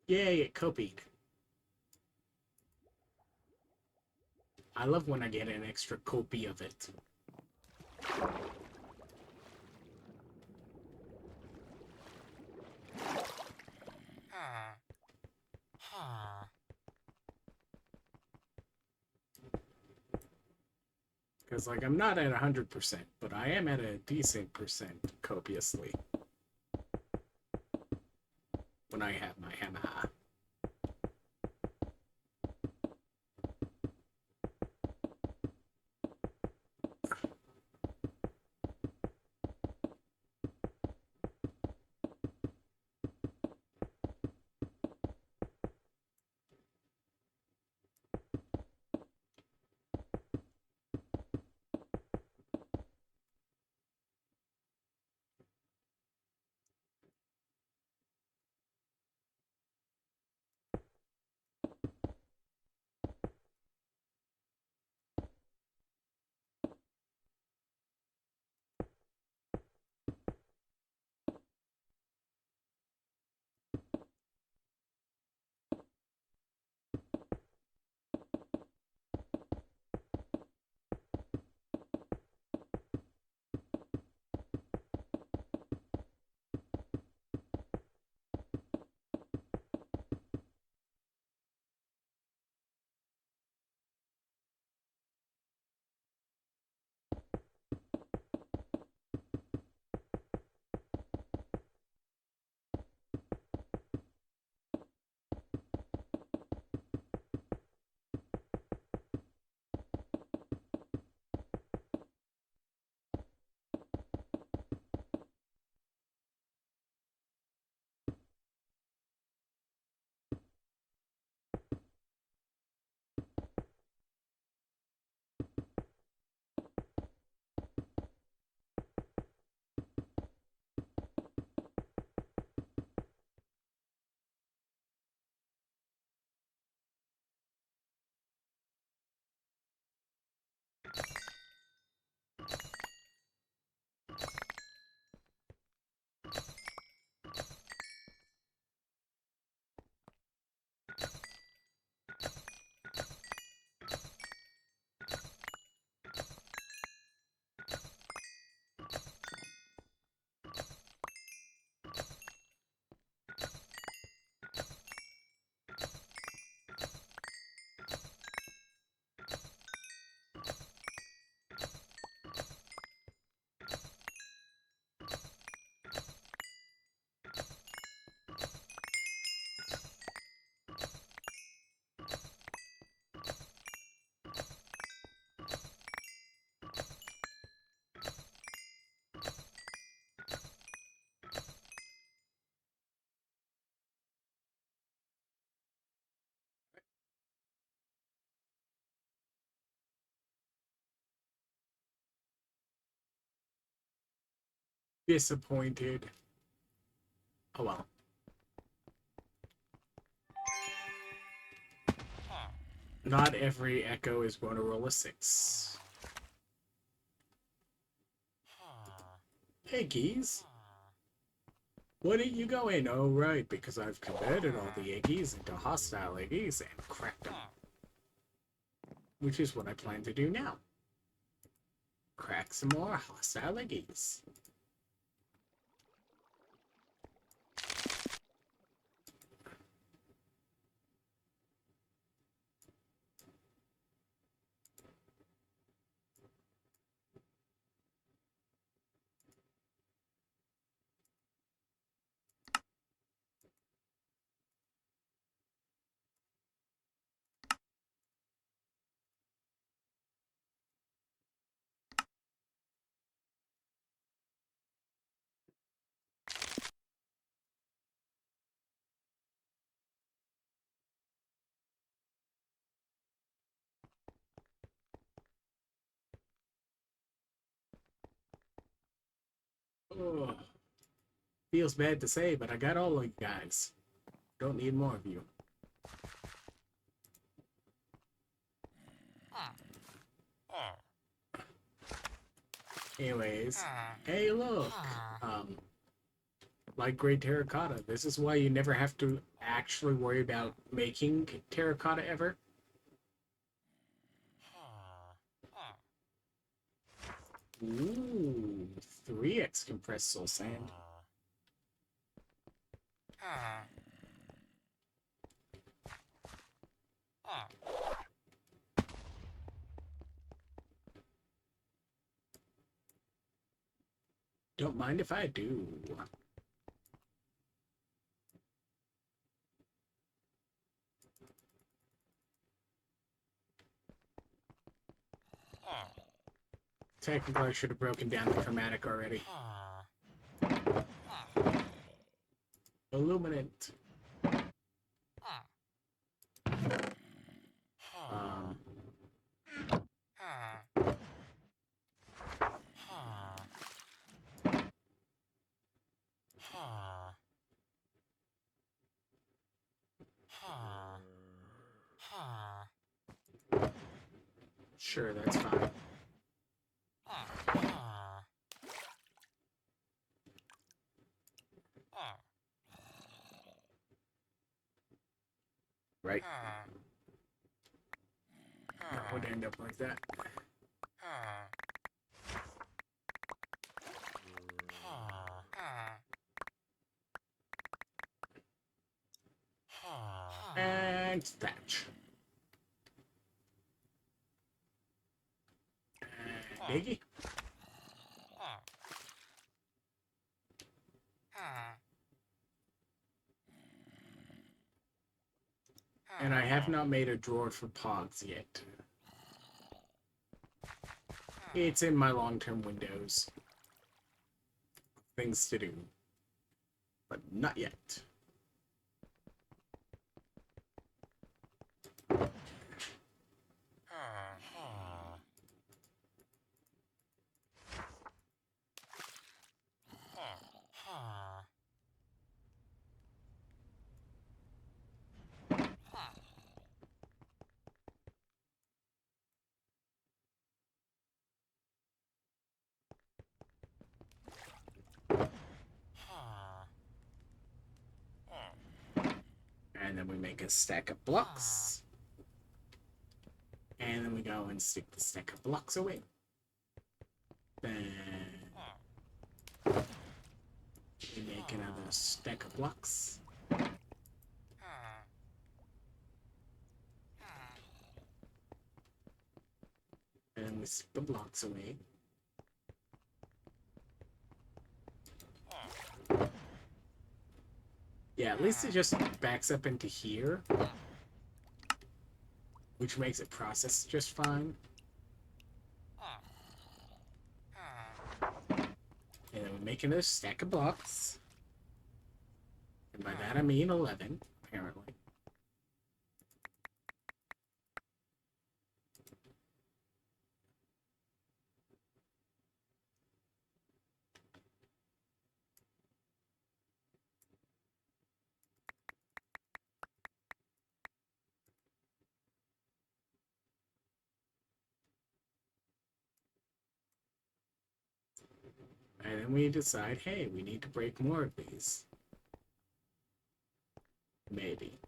Yay, it copied. I love when I get an extra copy of it. Because, like, I'm not at 100%, but I am at a decent percent copiously when I have my hammer. Disappointed. Oh well. Not every echo is going to roll a 6. Hey, Keys. Why didn't you go in? Oh, right, because I've converted all the Eggies into hostile Eggies and cracked them. Which is what I plan to do now. Crack some more hostile Eggies. Oh, feels bad to say, but I got all of you guys. Don't need more of you. Anyways, hey look, um, like great terracotta. This is why you never have to actually worry about making terracotta ever. Ooh, 3x compressed soul sand. Don't mind if I do. Technically, I should have broken down the chromatic already. Illuminate. Um, sure, that's fine. Right? That would end up like that. And thatch. And Diggy. And I have not made a drawer for pods yet. It's in my long-term windows. Things to do. But not yet. And then we make a stack of blocks. And then we go and stick the stack of blocks away. Then we make another stack of blocks. And then we stick the blocks away. Yeah, at least it just backs up into here, which makes it process just fine. And then we make another stack of blocks. And by that I mean 11, apparently. And then we decide, hey, we need to break more of these. Maybe.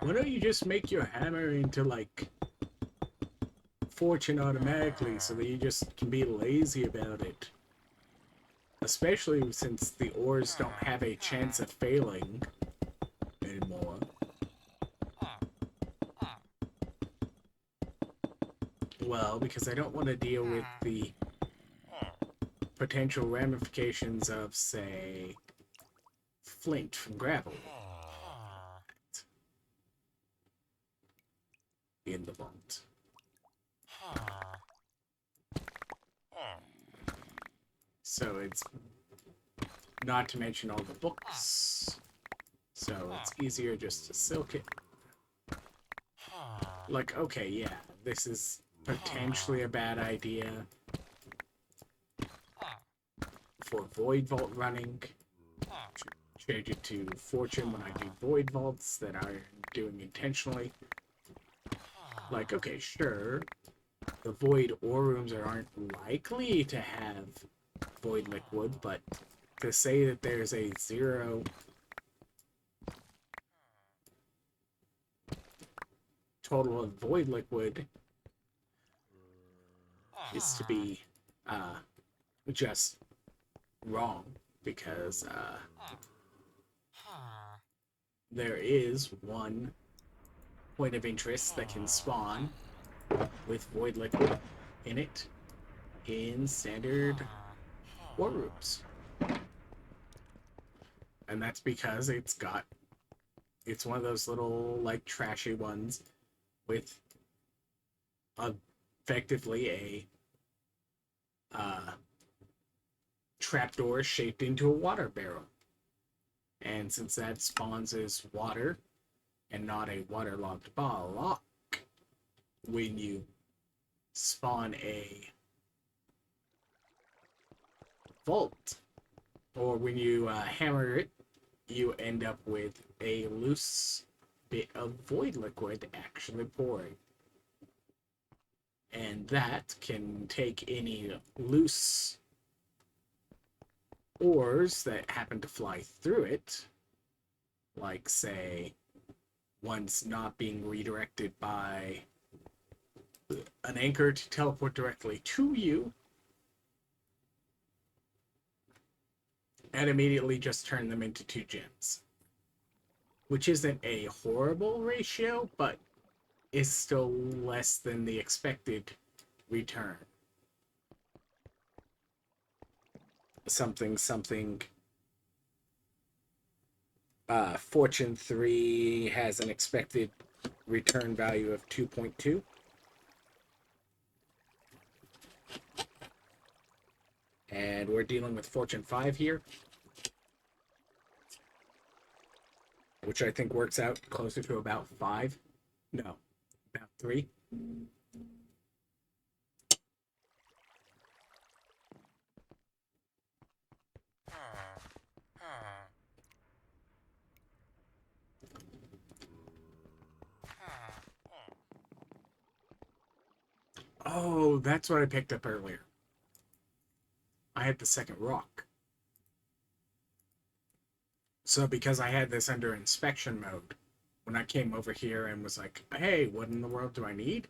Why don't you just make your hammer into, like, fortune automatically so that you just can be lazy about it? Especially since the ores don't have a chance of failing anymore. Well, because I don't want to deal with the potential ramifications of, say, flint from gravel in the vault. So it's not to mention all the books. So it's easier just to silk it. Like, okay, yeah, this is potentially a bad idea for Void Vault running. Change it to Fortune when I do Void Vaults that I'm doing intentionally. Like, okay, sure, the Void ore rooms aren't likely to have Void Liquid, but to say that there's a 0 total of Void Liquid is to be just wrong, because there is one point of interest that can spawn with Void Liquid in it in standard war rooms. And that's because it's one of those little, like, trashy ones with effectively a trapdoor shaped into a water barrel. And since that spawns as water and not a waterlogged block, when you spawn a vault, or when you hammer it, you end up with a loose bit of Void Liquid actually pouring. And that can take any loose ores that happen to fly through it, like, say, one's not being redirected by an anchor to teleport directly to you, and immediately just turn them into 2 gems. Which isn't a horrible ratio, but is still less than the expected return. Something Fortune 3 has an expected return value of 2.2. And we're dealing with Fortune 5 here, which I think works out closer to about 5. No, about 3. Oh, that's what I picked up earlier. I had the second rock. So because I had this under inspection mode, when I came over here and was like, hey, what in the world do I need?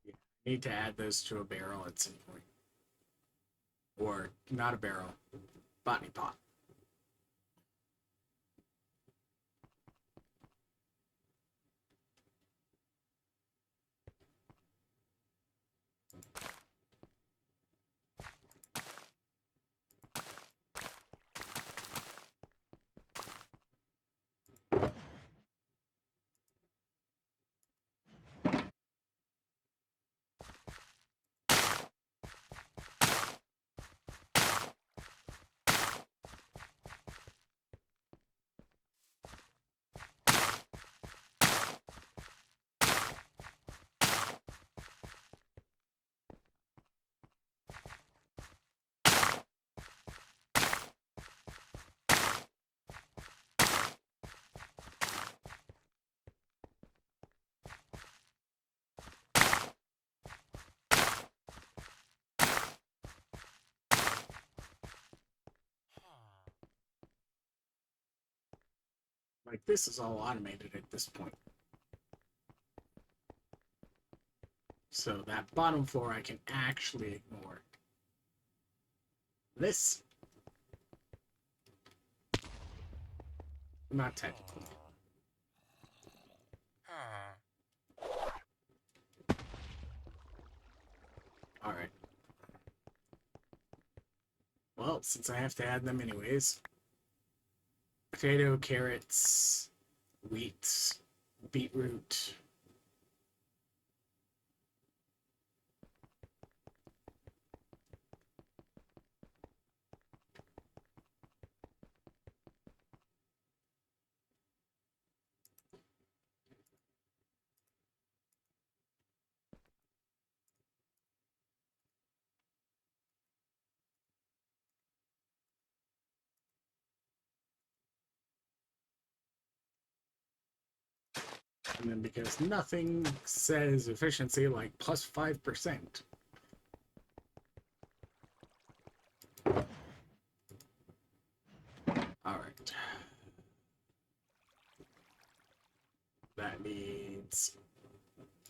Yeah, I need to add those to a barrel at some point. Or not a barrel, botany pot. Like, this is all automated at this point. So that bottom floor I can actually ignore. This, not technically. Alright. Well, since I have to add them anyways. Potato, carrots, wheat, beetroot. And then because nothing says efficiency like plus 5%. Alright. That needs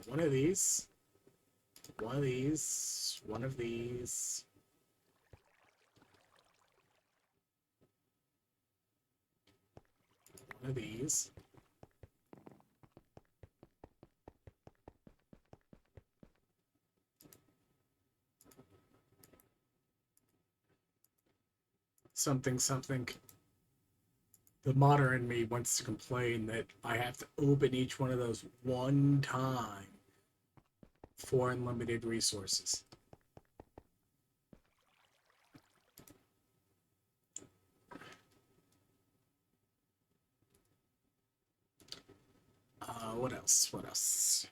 one of these, one of these, one of these. One of these. Something, something. The modder in me wants to complain that I have to open each one of those one time for unlimited resources. What else? What else?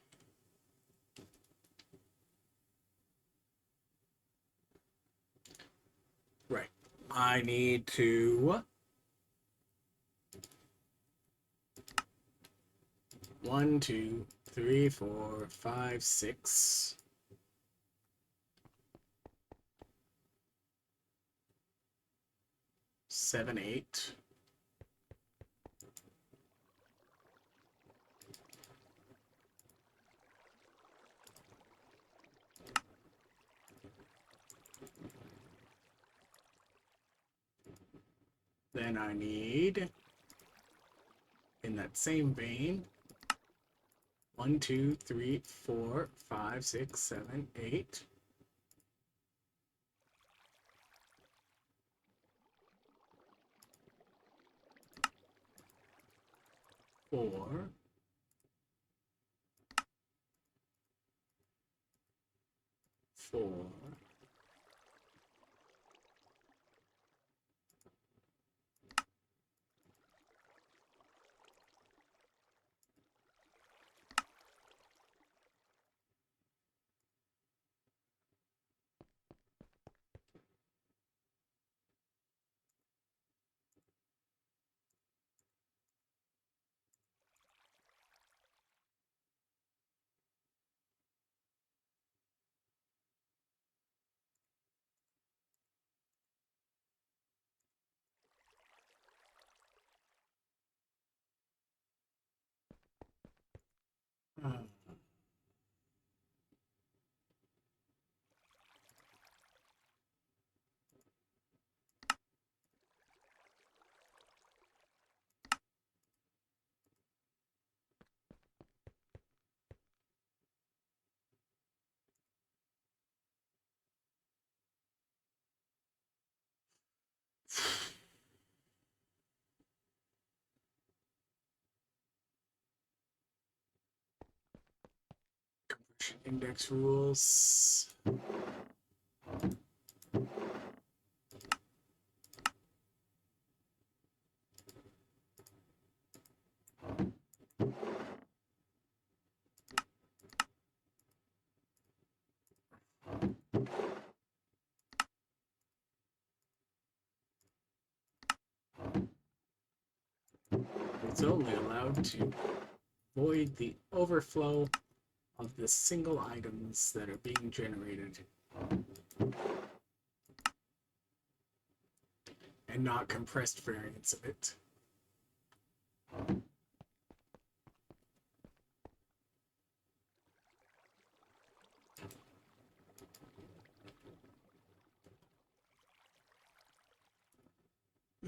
Right. I need to... 1, 2, 3, 4, 5, 6. 7, 8. Then I need, in that same vein, 1, 2, 3, 4, 5, 6, 7, 8. 4. 4. Conversion index rules. It's only allowed to void the overflow of the single items that are being generated and not compressed variants of it.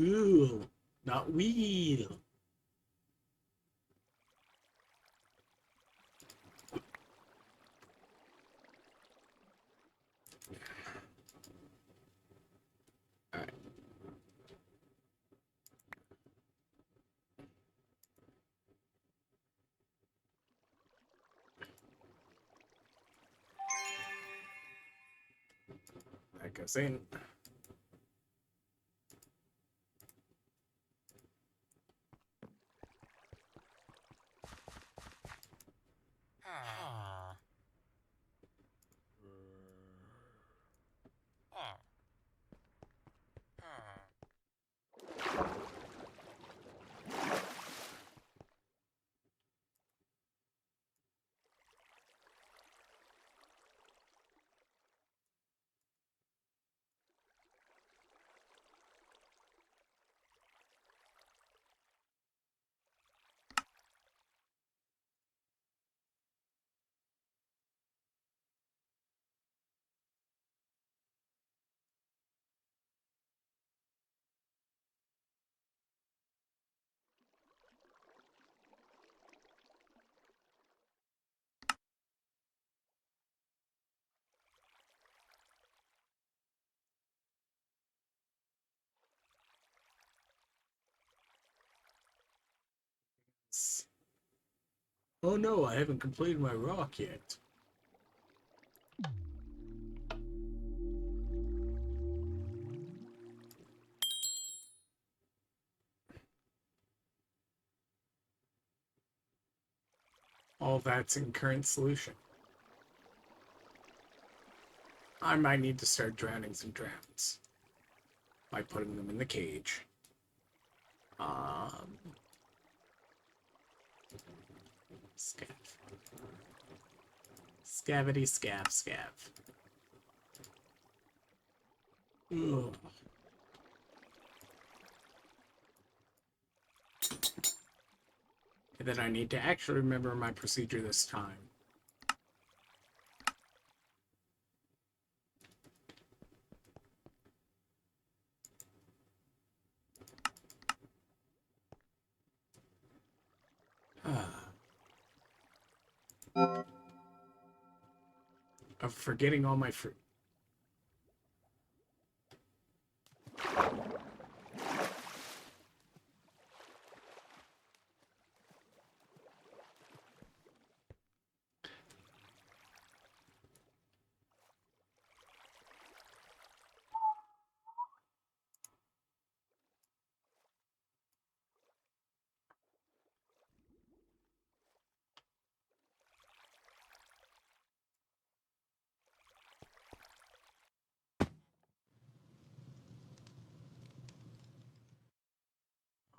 Ooh, not wheel. Alright. That goes in. Oh no, I haven't completed my rock yet. All that's in current solution. I might need to start drowning some drowns by putting them in the cage. Scav. Scavity scav scav. Ugh. And then I need to actually remember my procedure this time. Of forgetting all my fruit.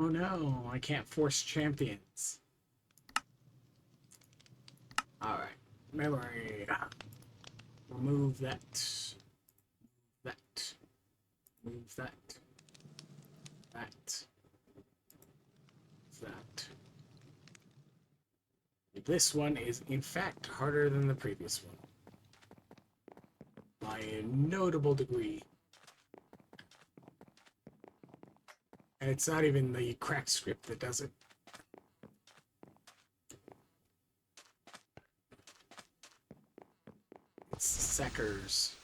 Oh no, I can't force champions. Alright, memory. Remove that. That. Move that. That. That. This one is, in fact, harder than the previous one. By a notable degree. And it's not even the cracked script that does it. It's Seckers.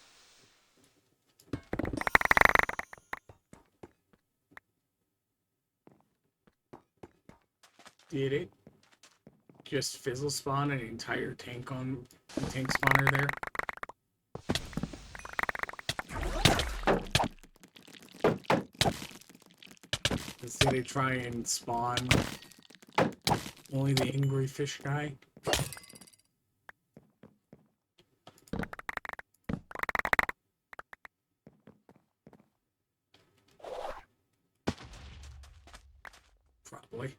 Did it just fizzle spawn an entire tank spawner there? Did it try and spawn only the angry fish guy? Probably.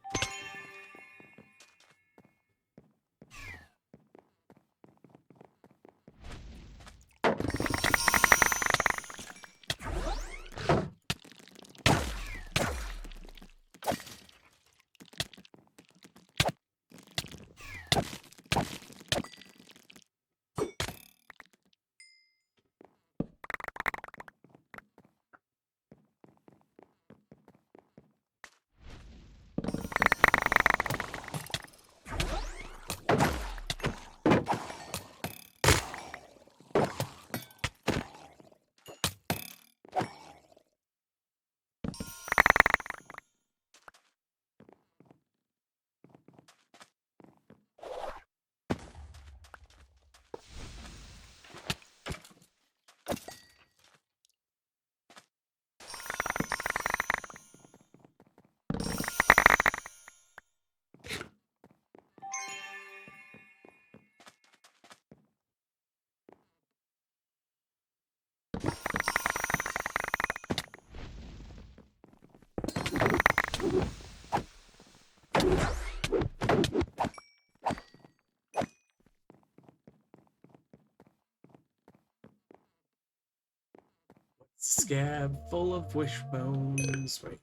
scab full of wishbones. Wait.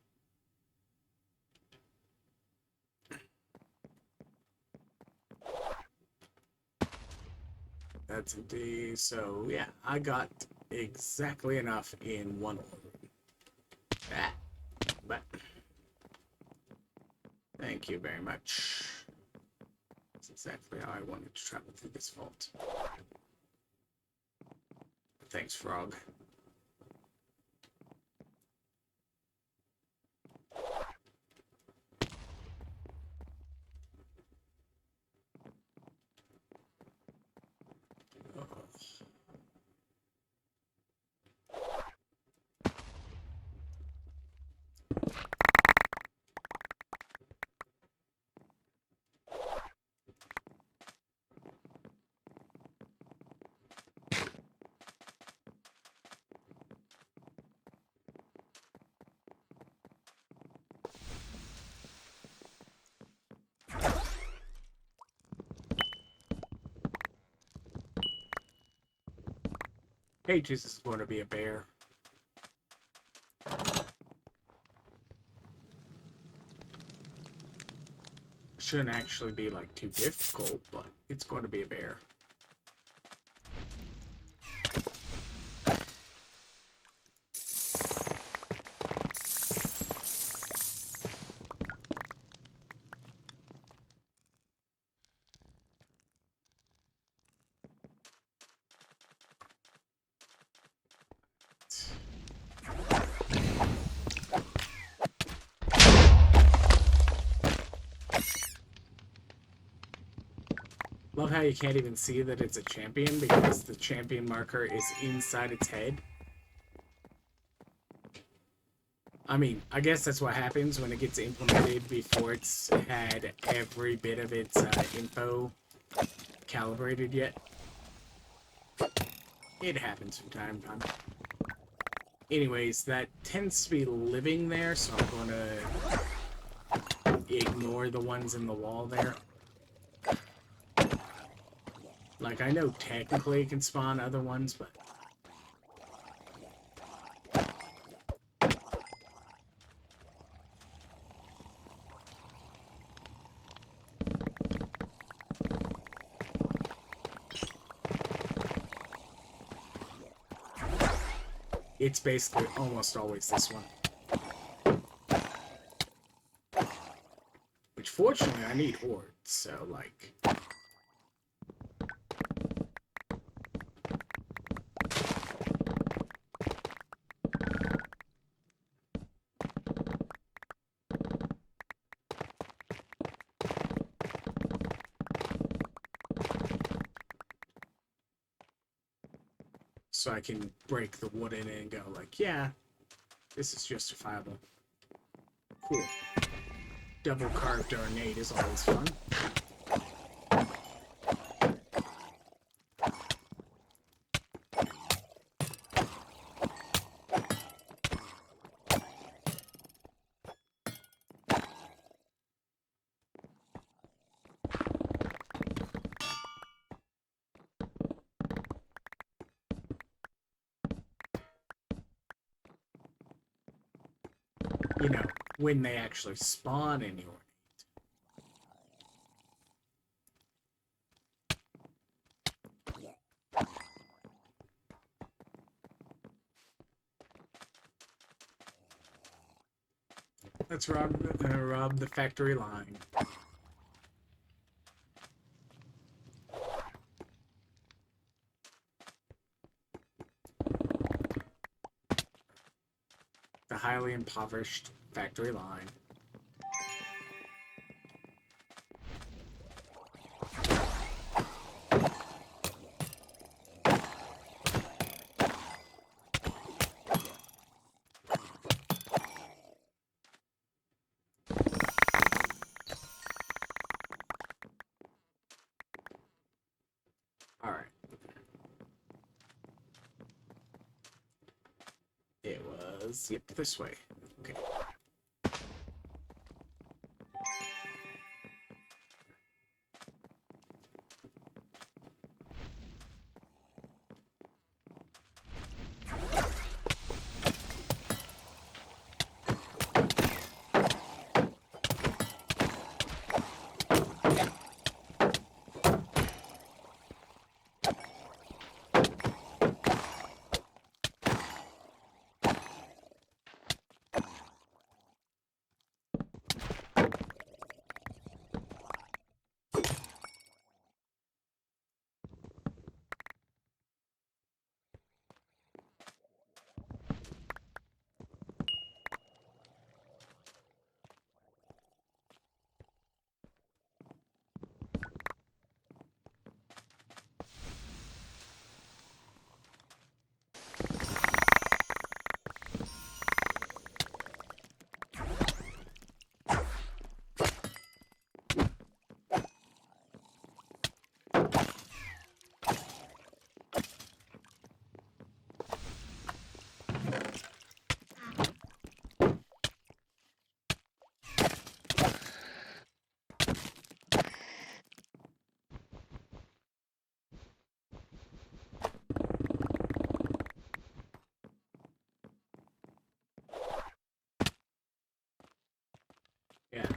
That's empty. So yeah, I got exactly enough in one order. Ah, but thank you very much. That's exactly how I wanted to travel through this vault. Thanks, Frog. Hey, Jesus is going to be a bear. Shouldn't actually be like too difficult, but it's going to be a bear. Love how you can't even see that it's a champion because the champion marker is inside its head. I mean, I guess that's what happens when it gets implemented before it's had every bit of its info calibrated yet. It happens from time to time. Anyways, that tends to be living there, so I'm going to ignore the ones in the wall there. Like, I know technically it can spawn other ones, but... it's basically almost always this one. Which, fortunately, I need hordes, so, like... so I can break the wood in it and go like, yeah, this is justifiable. Cool. Double carved ornate is always fun. You know, when they actually spawn in your... Let's rob the factory line. The highly impoverished factory line. Alright. It was... yep, this way. Okay.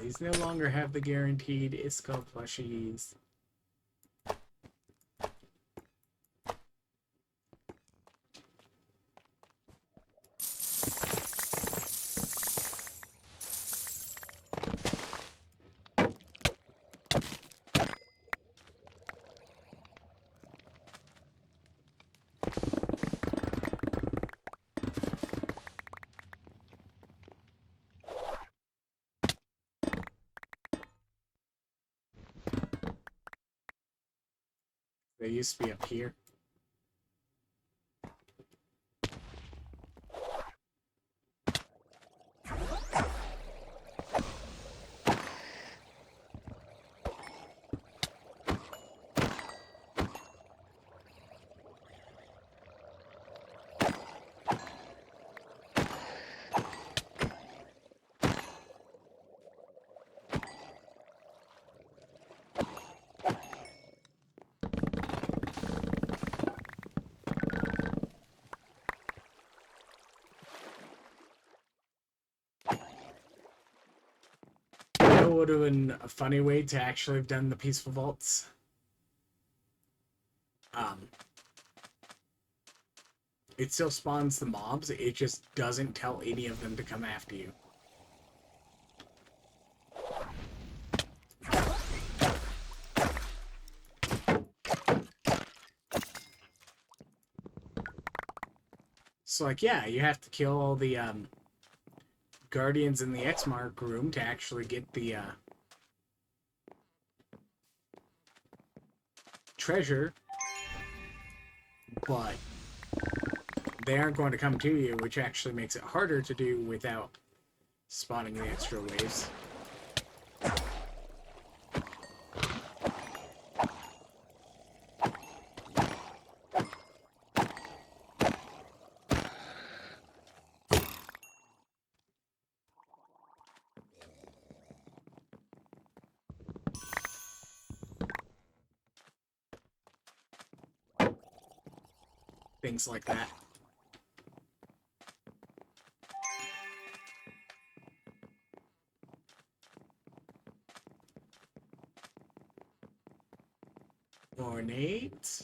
These no longer have the guaranteed Iskall plushies. They used to be up here. It would have been a funny way to actually have done the peaceful vaults. It still spawns the mobs, it just doesn't tell any of them to come after you. So, like, yeah, you have to kill all the guardians in the X mark room to actually get the treasure, but they aren't going to come to you, which actually makes it harder to do without spawning the extra waves. Things like that. Ornate.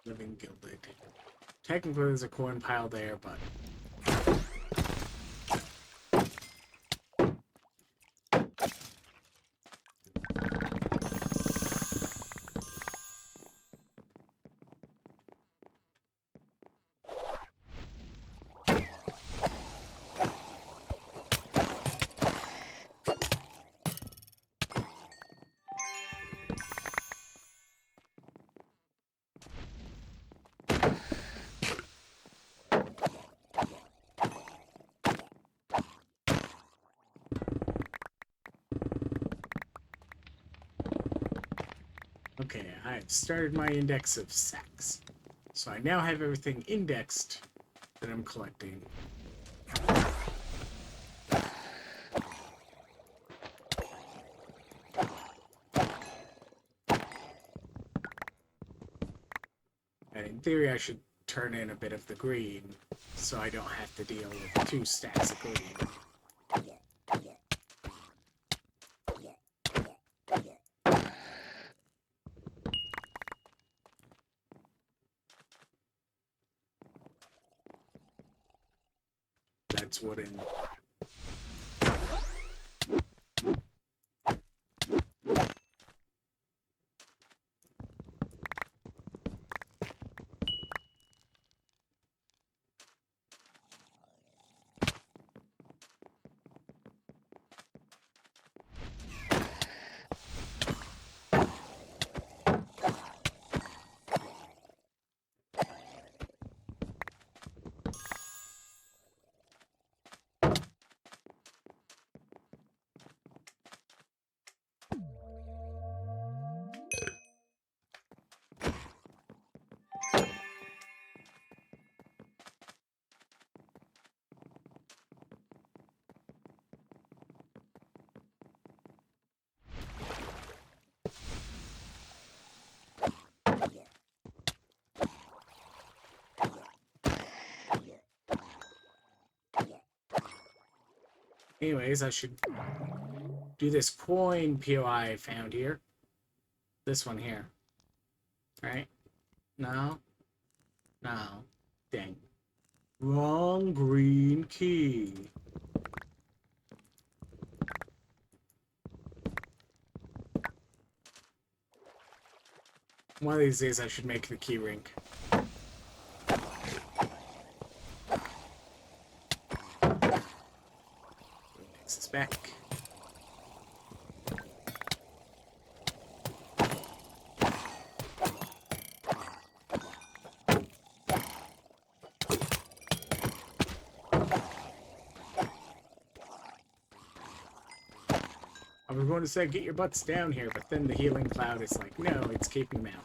Living gilded. Technically, there's a corn pile there, but okay, I've started my index of sacks. So I now have everything indexed that I'm collecting. And in theory, I should turn in a bit of the green, so I don't have to deal with 2 stacks of green. That's wooden. Anyways, I should do this coin POI I found here. This one here. Right? No? No. Dang. Wrong green key. One of these days I should make the key ring. Mix this back. I was going to say, get your butts down here, but then the healing cloud is like, no, it's keeping them out.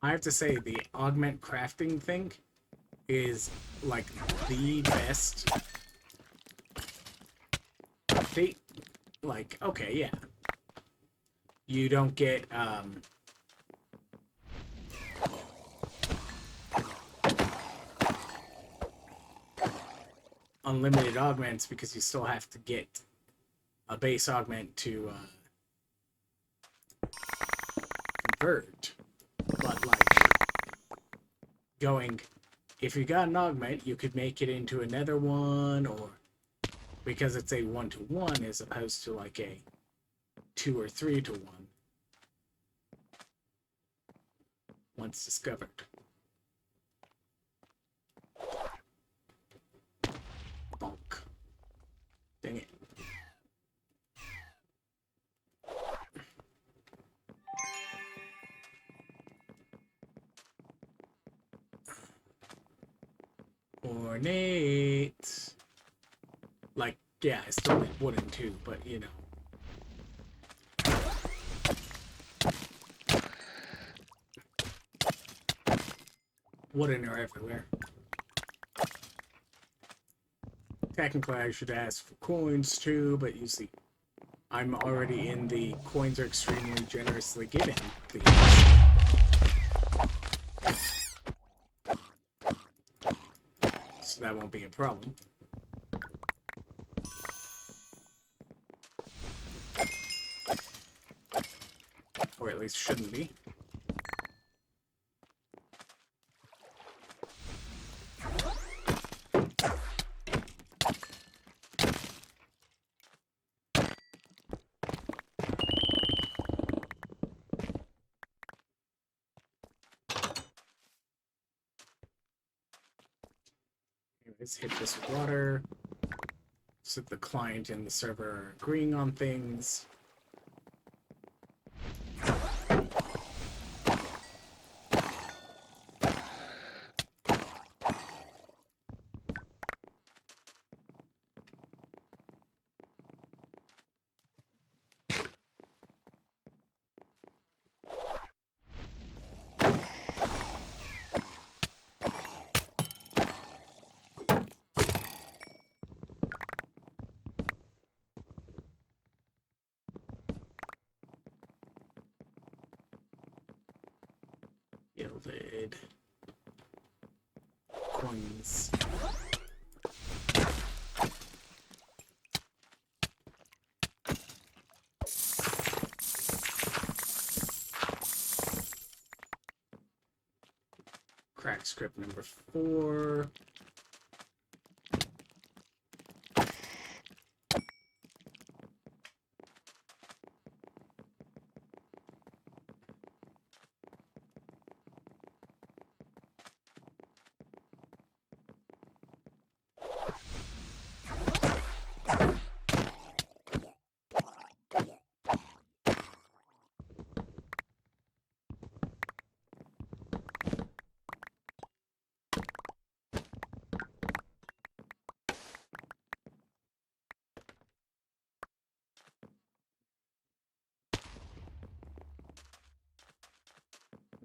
I have to say, the augment crafting thing is like the best update. Like, okay, yeah. You don't get unlimited augments because you still have to get a base augment to convert. But like going, if you got an augment, you could make it into another one, or because it's a 1-to-1 as opposed to like a 2 or 3-to-1 once discovered. Bonk. Dang it. Ornate. Like, yeah, I still need wooden too, but you know. Wooden are everywhere. Technically, I should ask for coins too, but you see, I'm already in the coins are extremely generously given. So that won't be a problem. Or at least shouldn't be. Anyways, hit this with water. So the client and the server are agreeing on things. Gilded coins. Crack script number 4.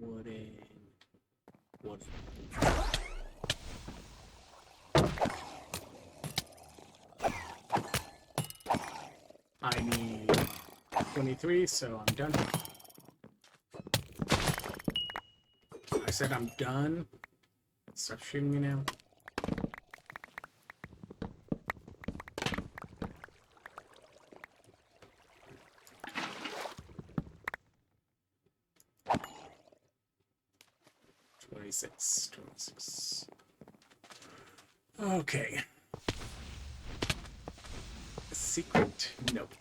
Wooden. Wooden. I need 23, so I'm done. I said I'm done. Stop shooting me now. Twenty-six. Okay. A secret? Nope.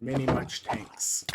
Many much tanks.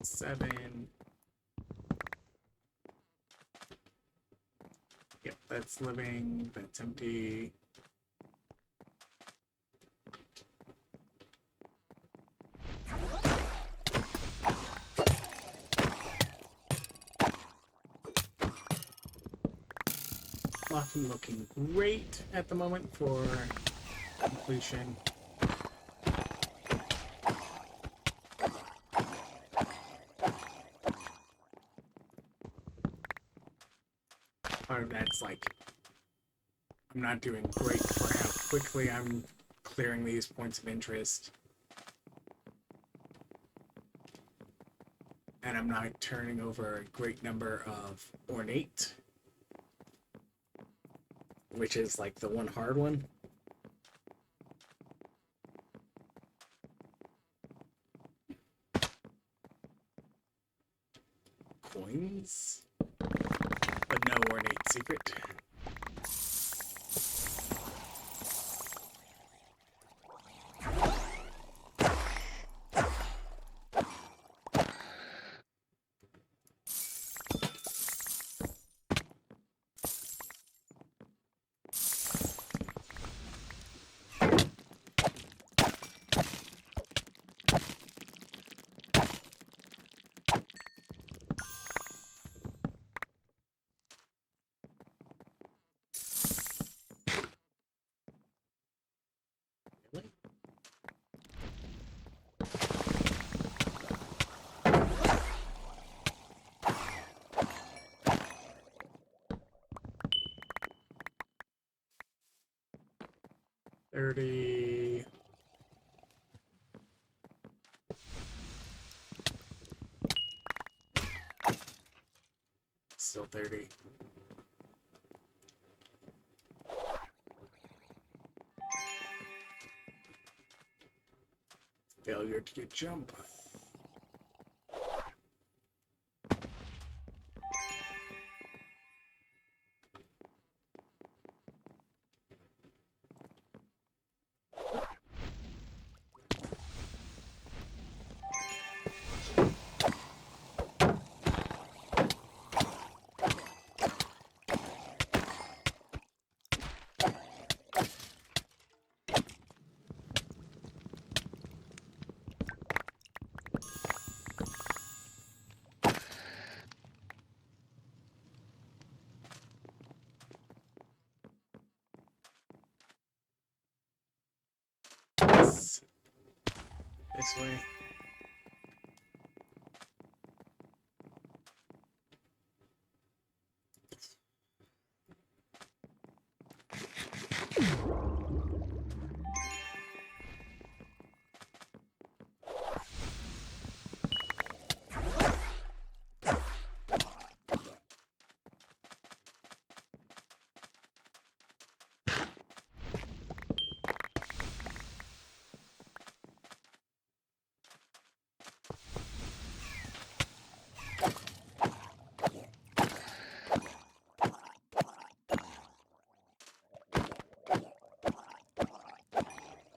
Seven. Yep, that's living. That's empty. Blocking looking great at the moment for completion. Part of that's like I'm not doing great for how quickly I'm clearing these points of interest. And I'm not turning over a great number of ornate, which is like the one hard one. Coins, but no ornate secret. Really? $30. Still 30. Failure to get jump. This way.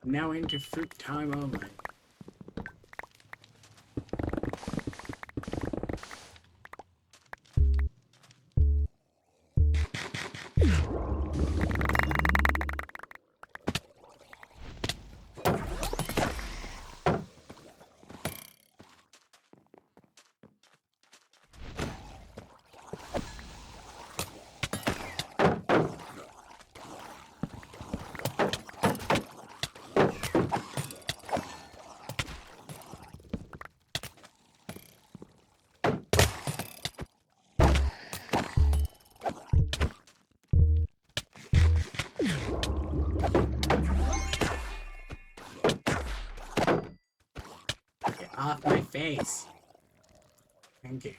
Now into fruit time only. Get off my face. Thank you.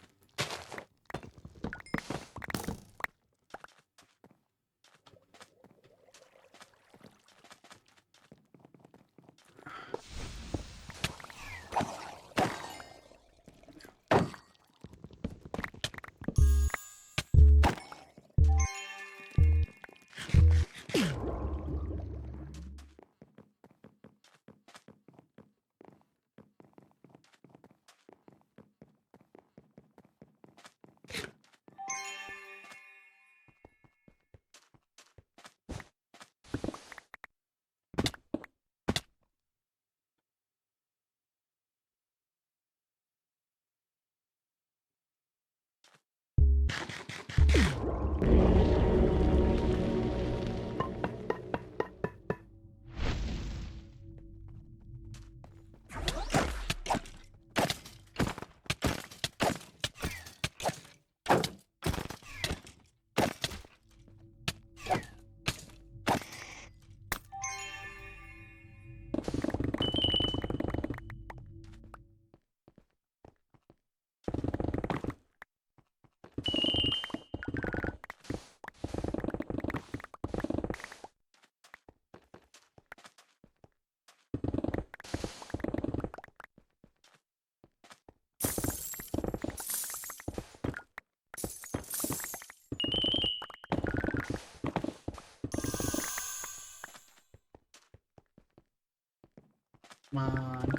Come on.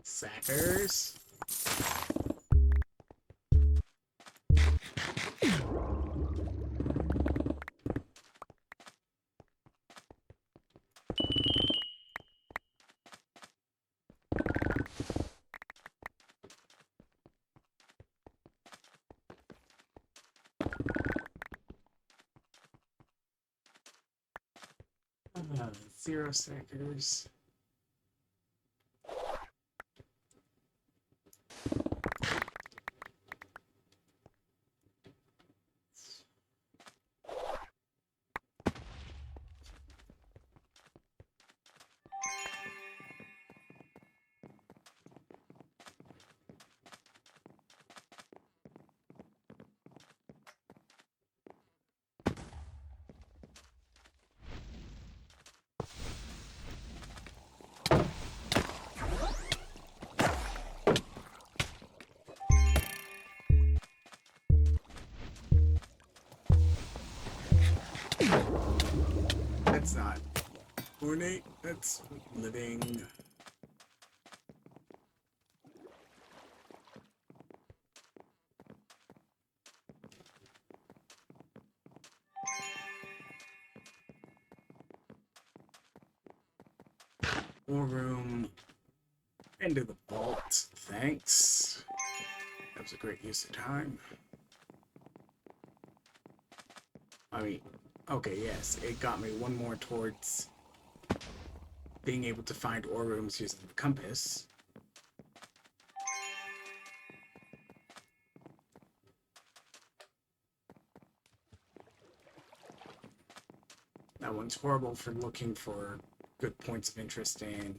Sackers. Zero sackers. That's not ornate, that's living. More room. Into the vault. Thanks. That was a great use of time. I mean, okay, yes, it got me one more towards being able to find ore rooms using the compass. That one's horrible for looking for good points of interest in.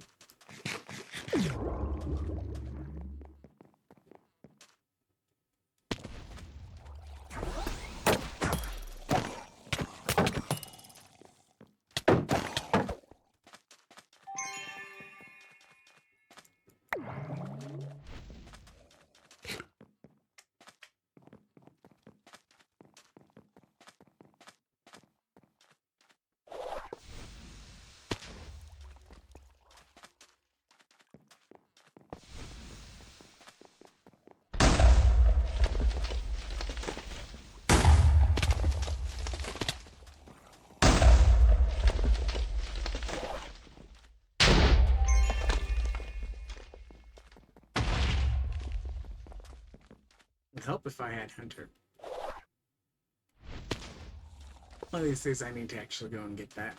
help if I had Hunter. One of these days I need to actually go and get that.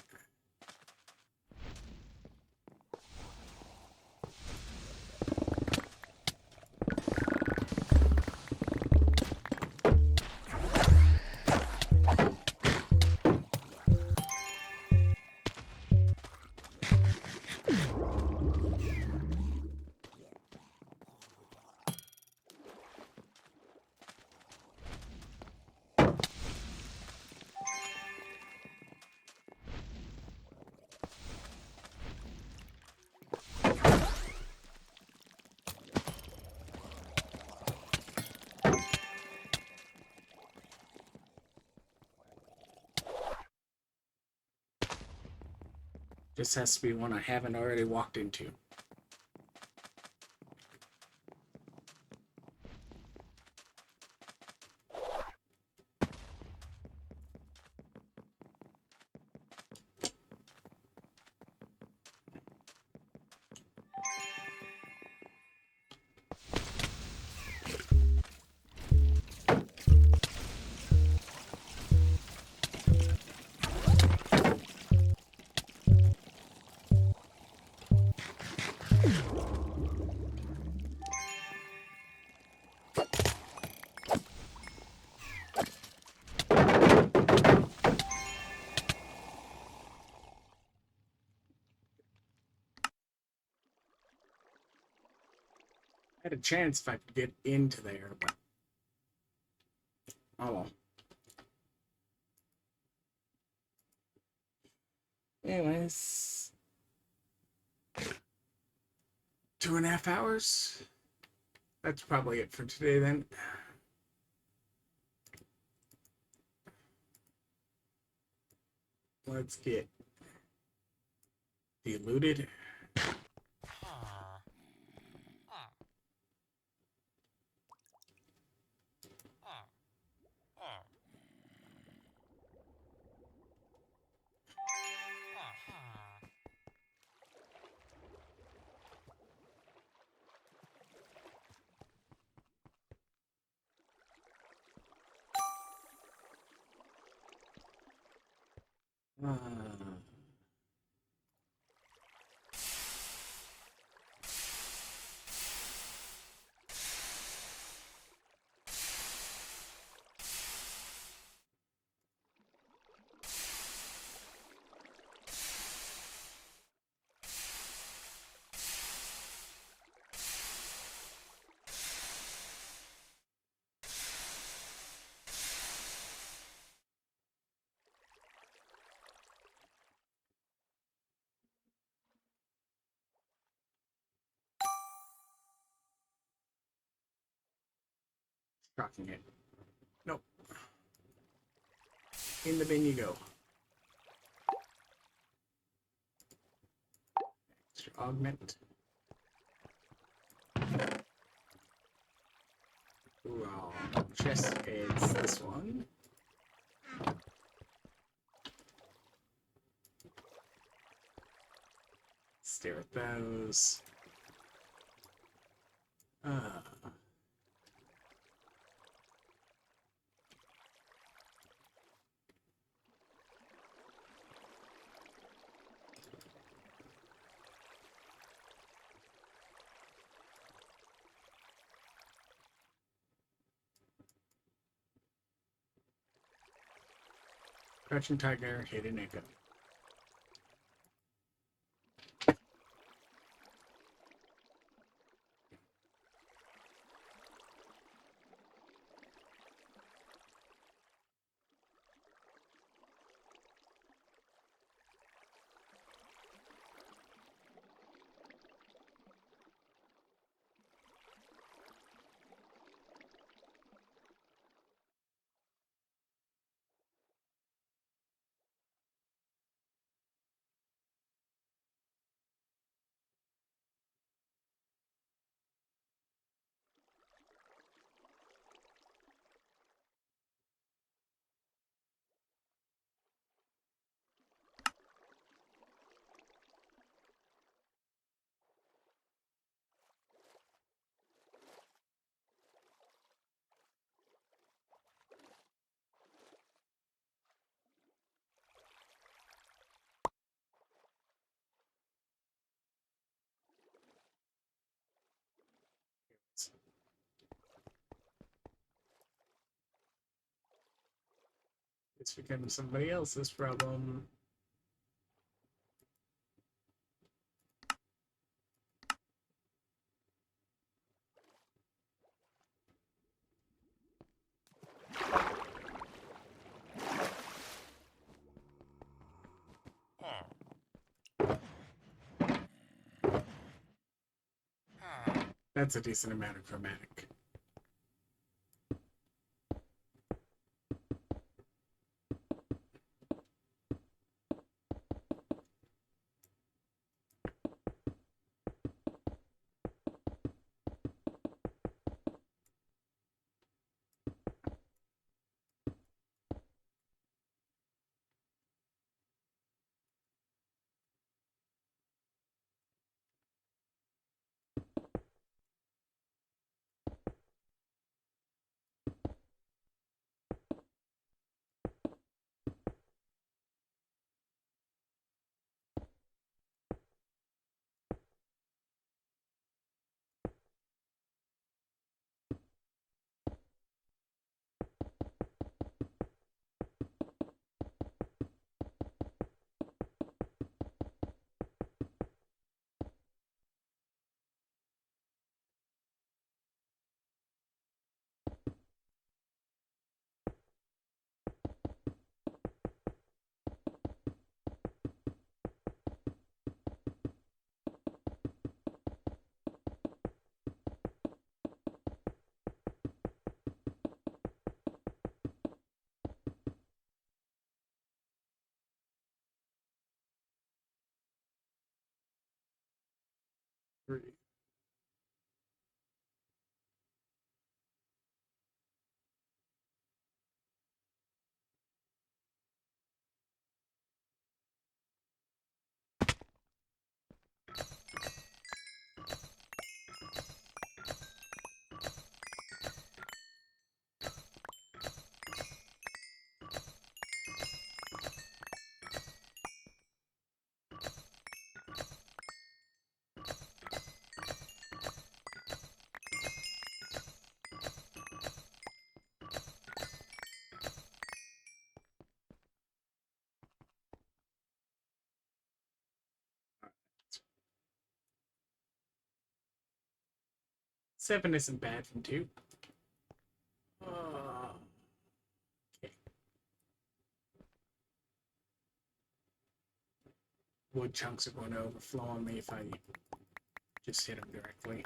This has to be one I haven't already walked into. I had a chance if I could get into there, but oh well. Anyways, 2.5 hours. That's probably it for today then. Let's get delooted. Shocking it. Nope. In the bin you go. Extra augment. Ooh, chest is this one. Stare at those. Crouching tiger, hidden echo. It's becoming somebody else's problem. That's a decent amount of chromatic. Seven isn't bad from two. Okay. Wood chunks are going to overflow on me if I just hit them directly.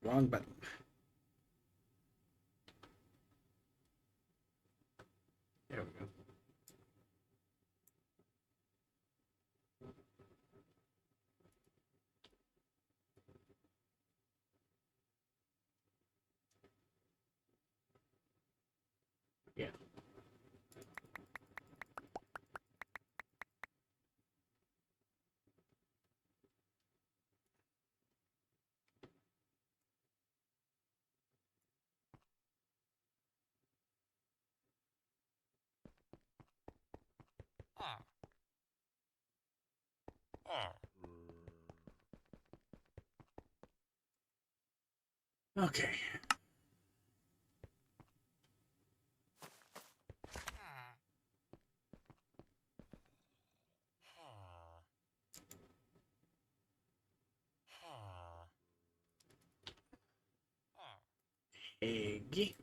Wrong button. There we go. Yeah. Okay. Egg.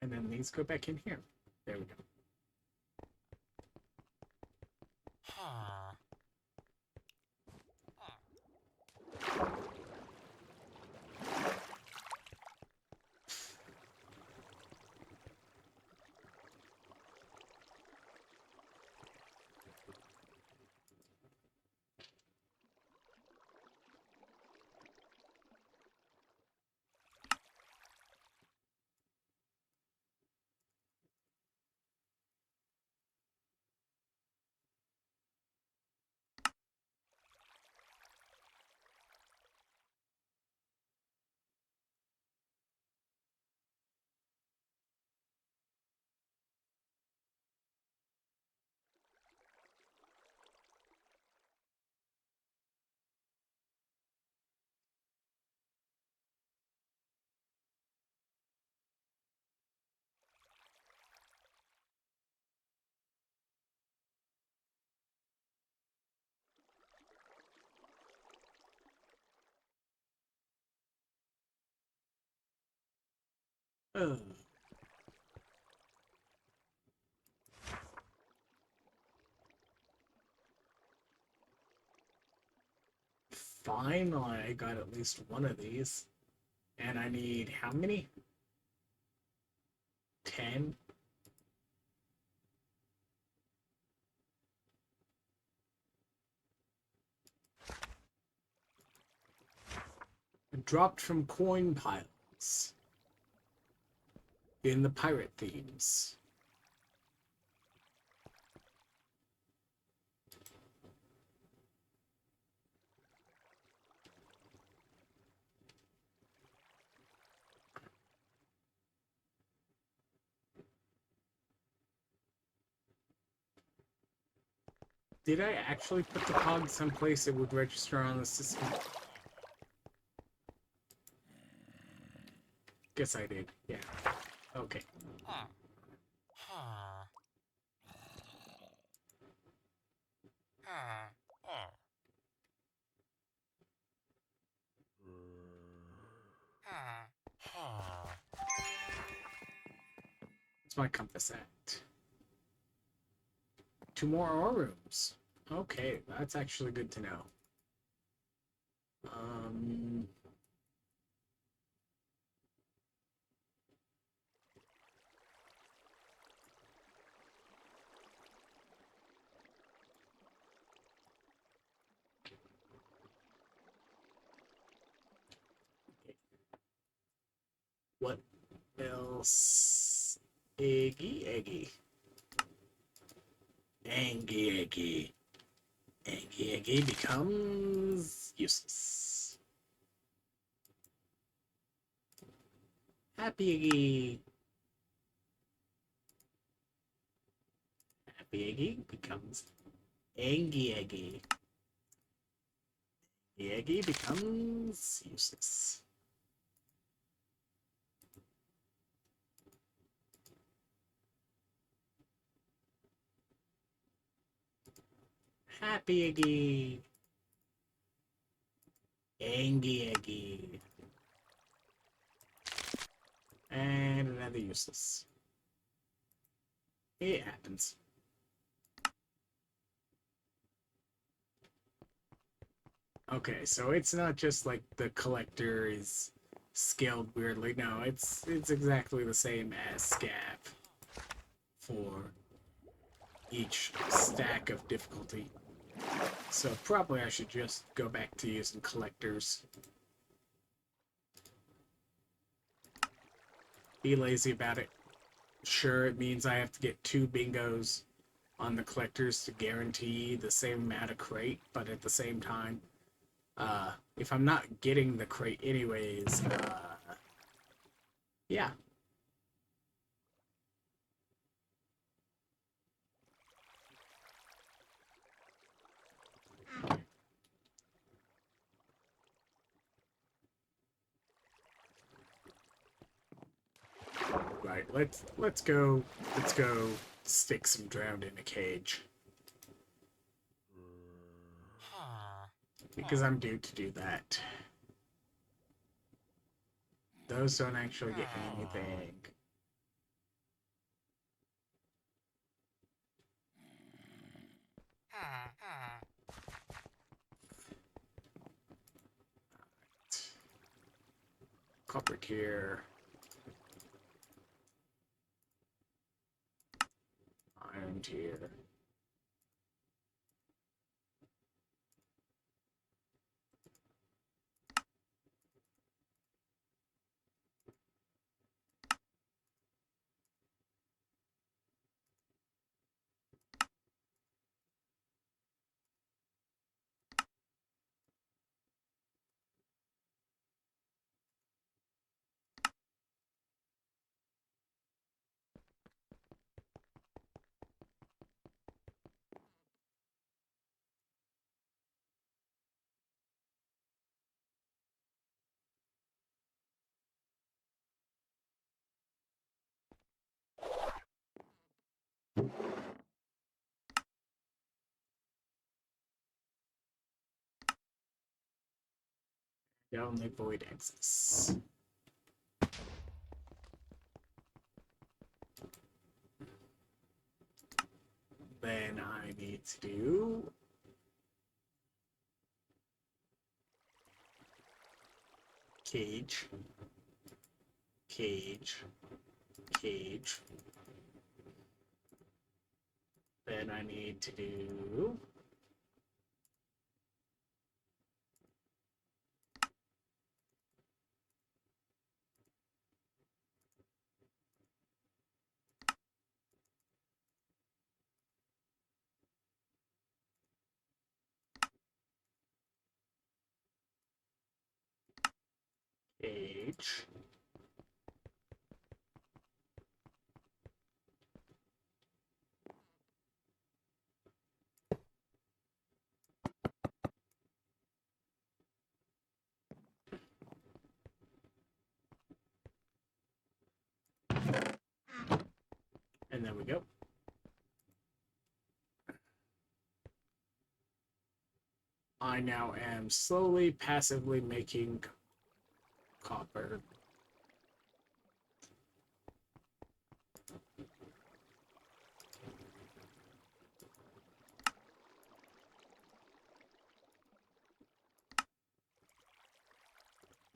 And then these go back in here. There we go. Ugh. Finally, I got at least one of these. And I need how many? 10? Dropped from coin piles in the pirate themes. Did I actually put the cog someplace it would register on the system? Guess I did. Yeah. Okay. What's my compass at? 2 more ore rooms. Okay, that's actually good to know. Um, what else? Eggy. Eggy. Eggy becomes useless. Happy Eggy becomes Eggy. Eggy becomes useless. Happy Eggy. And another useless. It happens. Okay, so it's not just like the collector is scaled weirdly. No, it's exactly the same as Scab for each stack of difficulty. So probably I should just go back to using collectors. Be lazy about it. Sure, it means I have to get 2 bingos on the collectors to guarantee the same amount of crate, but at the same time, if I'm not getting the crate anyways, yeah. Right, let's go stick some drowned in a cage. Because I'm due to do that. Those don't actually get anything. Copper tier. Iron tier. The only void access. Then I need to do cage, cage, cage. Then I need to do cage. And there we go. I now am slowly, passively making copper.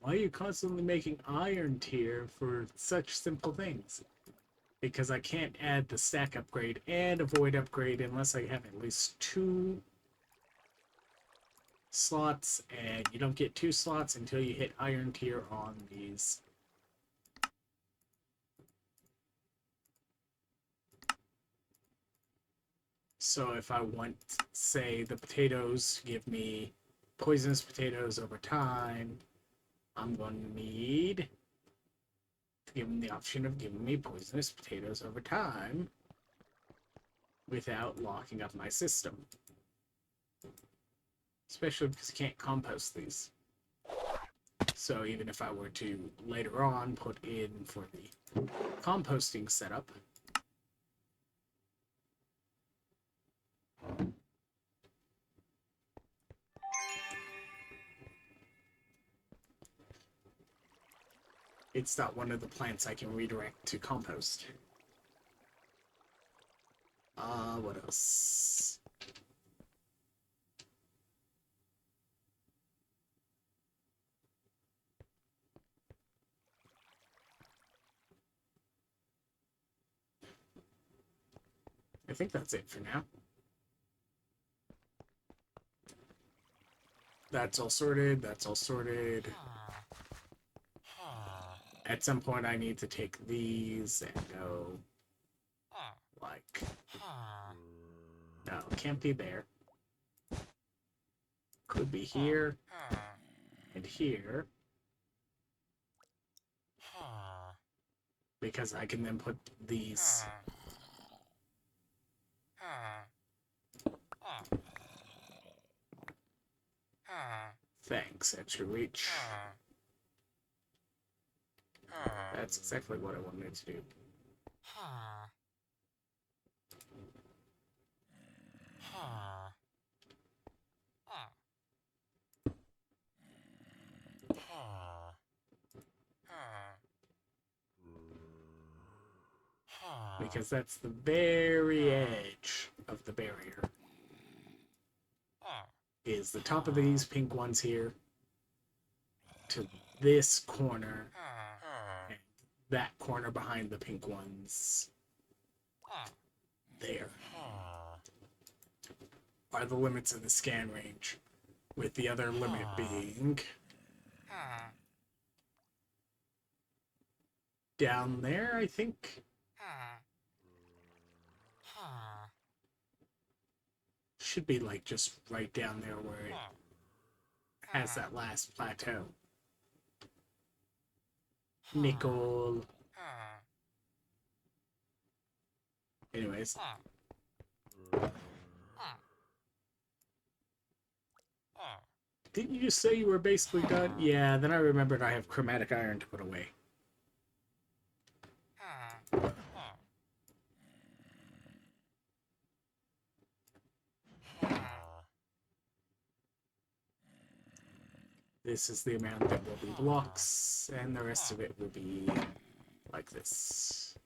Why are you constantly making iron tier for such simple things? Because I can't add the stack upgrade and a void upgrade unless I have at least 2 slots, and you don't get 2 slots until you hit iron tier on these. So if I want, say, the potatoes give me poisonous potatoes over time, I'm going to need to give them the option of giving me poisonous potatoes over time without locking up my system. Especially because you can't compost these. So even if I were to later on put in for the composting setup, it's not one of the plants I can redirect to compost. What else? I think that's it for now. That's all sorted, that's all sorted. At some point I need to take these and go like, no, can't be there. Could be here and here. Because I can then put these. Thanks, extra reach. That's exactly what I wanted to do. Because that's the very edge of the barrier. Is the top of these pink ones here to this corner and that corner behind the pink ones there are the limits of the scan range, with the other limit being down there, I think. Should be like just right down there where it has that last plateau. Nickel. Anyways. Didn't you just say you were basically done? Yeah, then I remembered I have chromatic iron to put away. This is the amount that will be blocks, and the rest of it will be like this.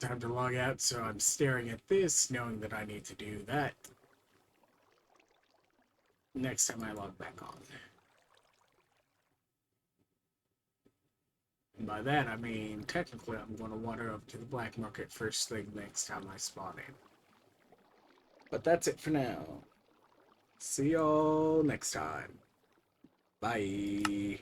Time to log out, so I'm staring at this, knowing that I need to do that next time I log back on. And by that, I mean, technically, I'm going to wander up to the black market first thing next time I spawn in. But that's it for now. See y'all next time. Bye.